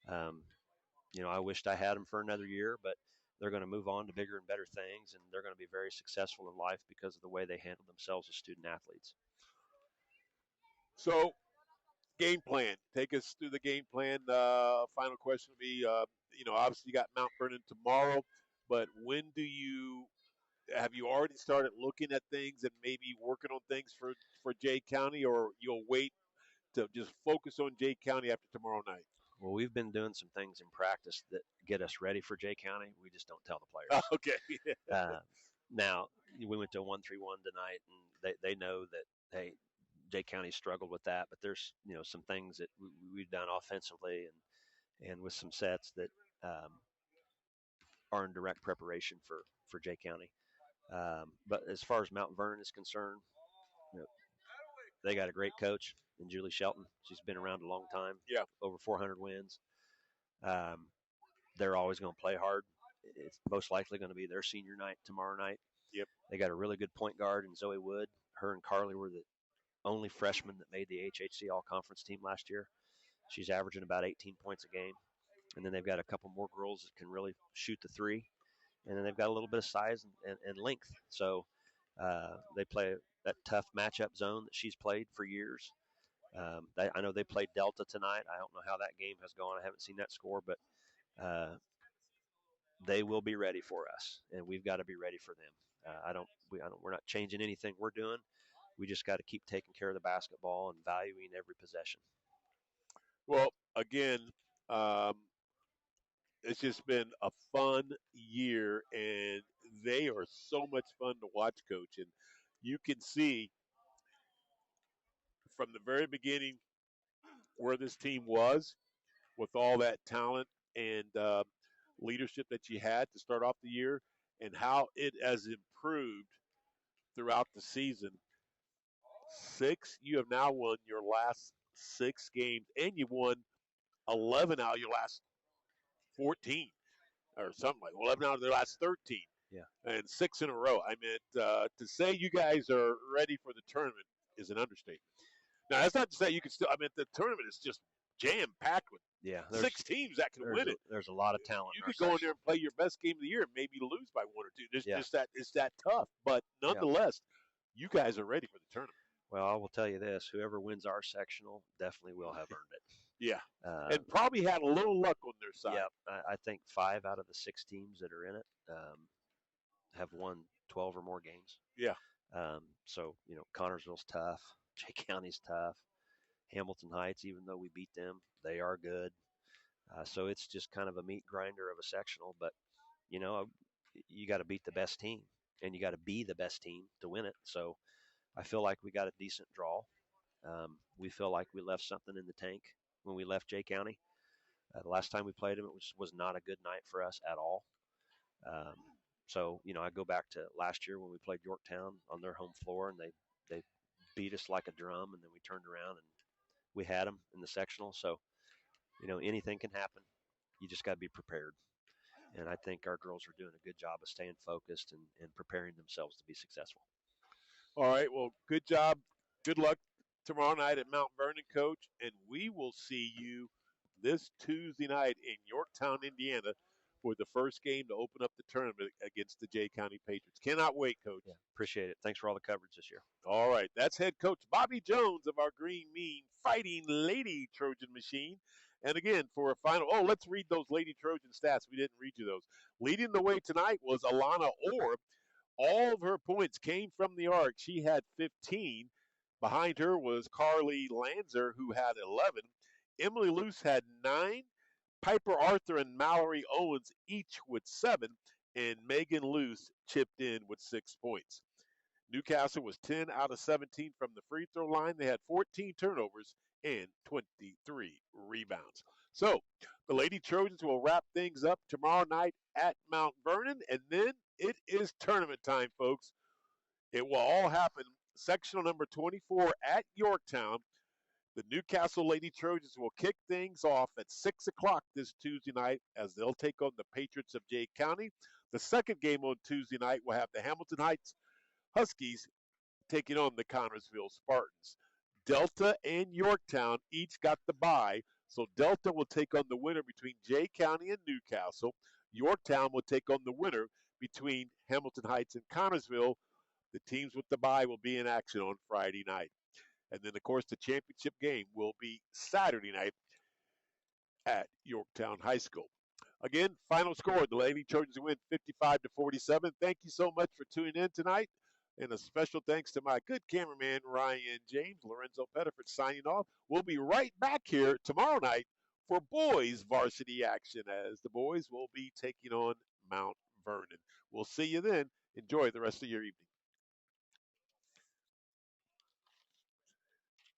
You know, I wished I had them for another year, but they're going to move on to bigger and better things, and they're going to be very successful in life because of the way they handle themselves as student athletes. So, game plan. Take us through the game plan. Final question will be, you know, obviously you got Mount Vernon tomorrow, but when have you already started looking at things and maybe working on things for Jay County, or you'll wait to just focus on Jay County after tomorrow night? Well, we've been doing some things in practice that get us ready for Jay County. We just don't tell the players. Okay. Now, we went to a 1-3-1 tonight, and they know that, hey, Jay County struggled with that, but there's, you know, some things that we've done offensively and with some sets that are in direct preparation for Jay County. But as far as Mount Vernon is concerned, you know, they got a great coach in Julie Shelton. She's been around a long time. Yeah. Over 400 wins. They're always going to play hard. It's most likely going to be their senior night tomorrow night. Yep. They got a really good point guard in Zoe Wood. Her and Carly were the only freshmen that made the HHC All-Conference team last year. She's averaging about 18 points a game. And then they've got a couple more girls that can really shoot the three. And then they've got a little bit of size and length. So they play that tough matchup zone that she's played for years. I know they played Delta tonight. I don't know how that game has gone. I haven't seen that score, but they will be ready for us, and we've got to be ready for them. We're not changing anything we're doing. We just got to keep taking care of the basketball and valuing every possession. Well, again, it's just been a fun year, and they are so much fun to watch, Coach. And you can see from the very beginning where this team was with all that talent and leadership that you had to start off the year and how it has improved throughout the season. You have now won your last 6 games, and you won 11 out of your last 14 or something like 11 out of their last 13. Yeah. And 6 in a row. I mean, to say you guys are ready for the tournament is an understatement. Now, that's not to say you can still – I mean, the tournament is just jam-packed with 6 teams that can win it. There's a lot of talent. You could go in there and play your best game of the year and maybe lose by 1 or 2. It's that tough. But nonetheless, you guys are ready for the tournament. Well, I will tell you this: whoever wins our sectional definitely will have earned it. Yeah, and probably had a little luck on their side. Yep, I think 5 out of the 6 teams that are in it have won 12 or more games. Yeah. So Connorsville's tough, Jay County's tough, Hamilton Heights, even though we beat them, they are good. So it's just kind of a meat grinder of a sectional, but you got to beat the best team, and you got to be the best team to win it. So I feel like we got a decent draw. We feel like we left something in the tank when we left Jay County. The last time we played them, it was not a good night for us at all. So I go back to last year when we played Yorktown on their home floor, and they beat us like a drum, and then we turned around and we had them in the sectional. So anything can happen. You just got to be prepared. And I think our girls are doing a good job of staying focused and preparing themselves to be successful. All right. Well, good job. Good luck tomorrow night at Mount Vernon, Coach. And we will see you this Tuesday night in Yorktown, Indiana, for the first game to open up the tournament against the Jay County Patriots. Cannot wait, Coach. Yeah, appreciate it. Thanks for all the coverage this year. All right. That's head coach Bobby Jones of our Green Mean Fighting Lady Trojan Machine. And again, for a final, let's read those Lady Trojan stats. We didn't read you those. Leading the way tonight was Alana Orr. All of her points came from the arc. She had 15. Behind her was Carly Lanzer, who had 11. Emily Luce had 9. Piper Arthur and Mallory Owens each with 7. And Megan Luce chipped in with 6 points. Newcastle was 10 out of 17 from the free throw line. They had 14 turnovers and 23 rebounds. So the Lady Trojans will wrap things up tomorrow night at Mount Vernon, and then it is tournament time, folks. It will all happen. Sectional number 24 at Yorktown. The Newcastle Lady Trojans will kick things off at 6 o'clock this Tuesday night as they'll take on the Patriots of Jay County. The second game on Tuesday night will have the Hamilton Heights Huskies taking on the Connorsville Spartans. Delta and Yorktown each got the bye, so Delta will take on the winner between Jay County and Newcastle. Yorktown will take on the winner between Hamilton Heights and Connorsville. The teams with the bye will be in action on Friday night. And then, of course, the championship game will be Saturday night at Yorktown High School. Again, final score, the Lady Trojans win 55-47. Thank you so much for tuning in tonight. And a special thanks to my good cameraman, Ryan James. Lorenzo Pettiford signing off. We'll be right back here tomorrow night for boys varsity action as the boys will be taking on Mount Vernon. We'll see you then. Enjoy the rest of your evening.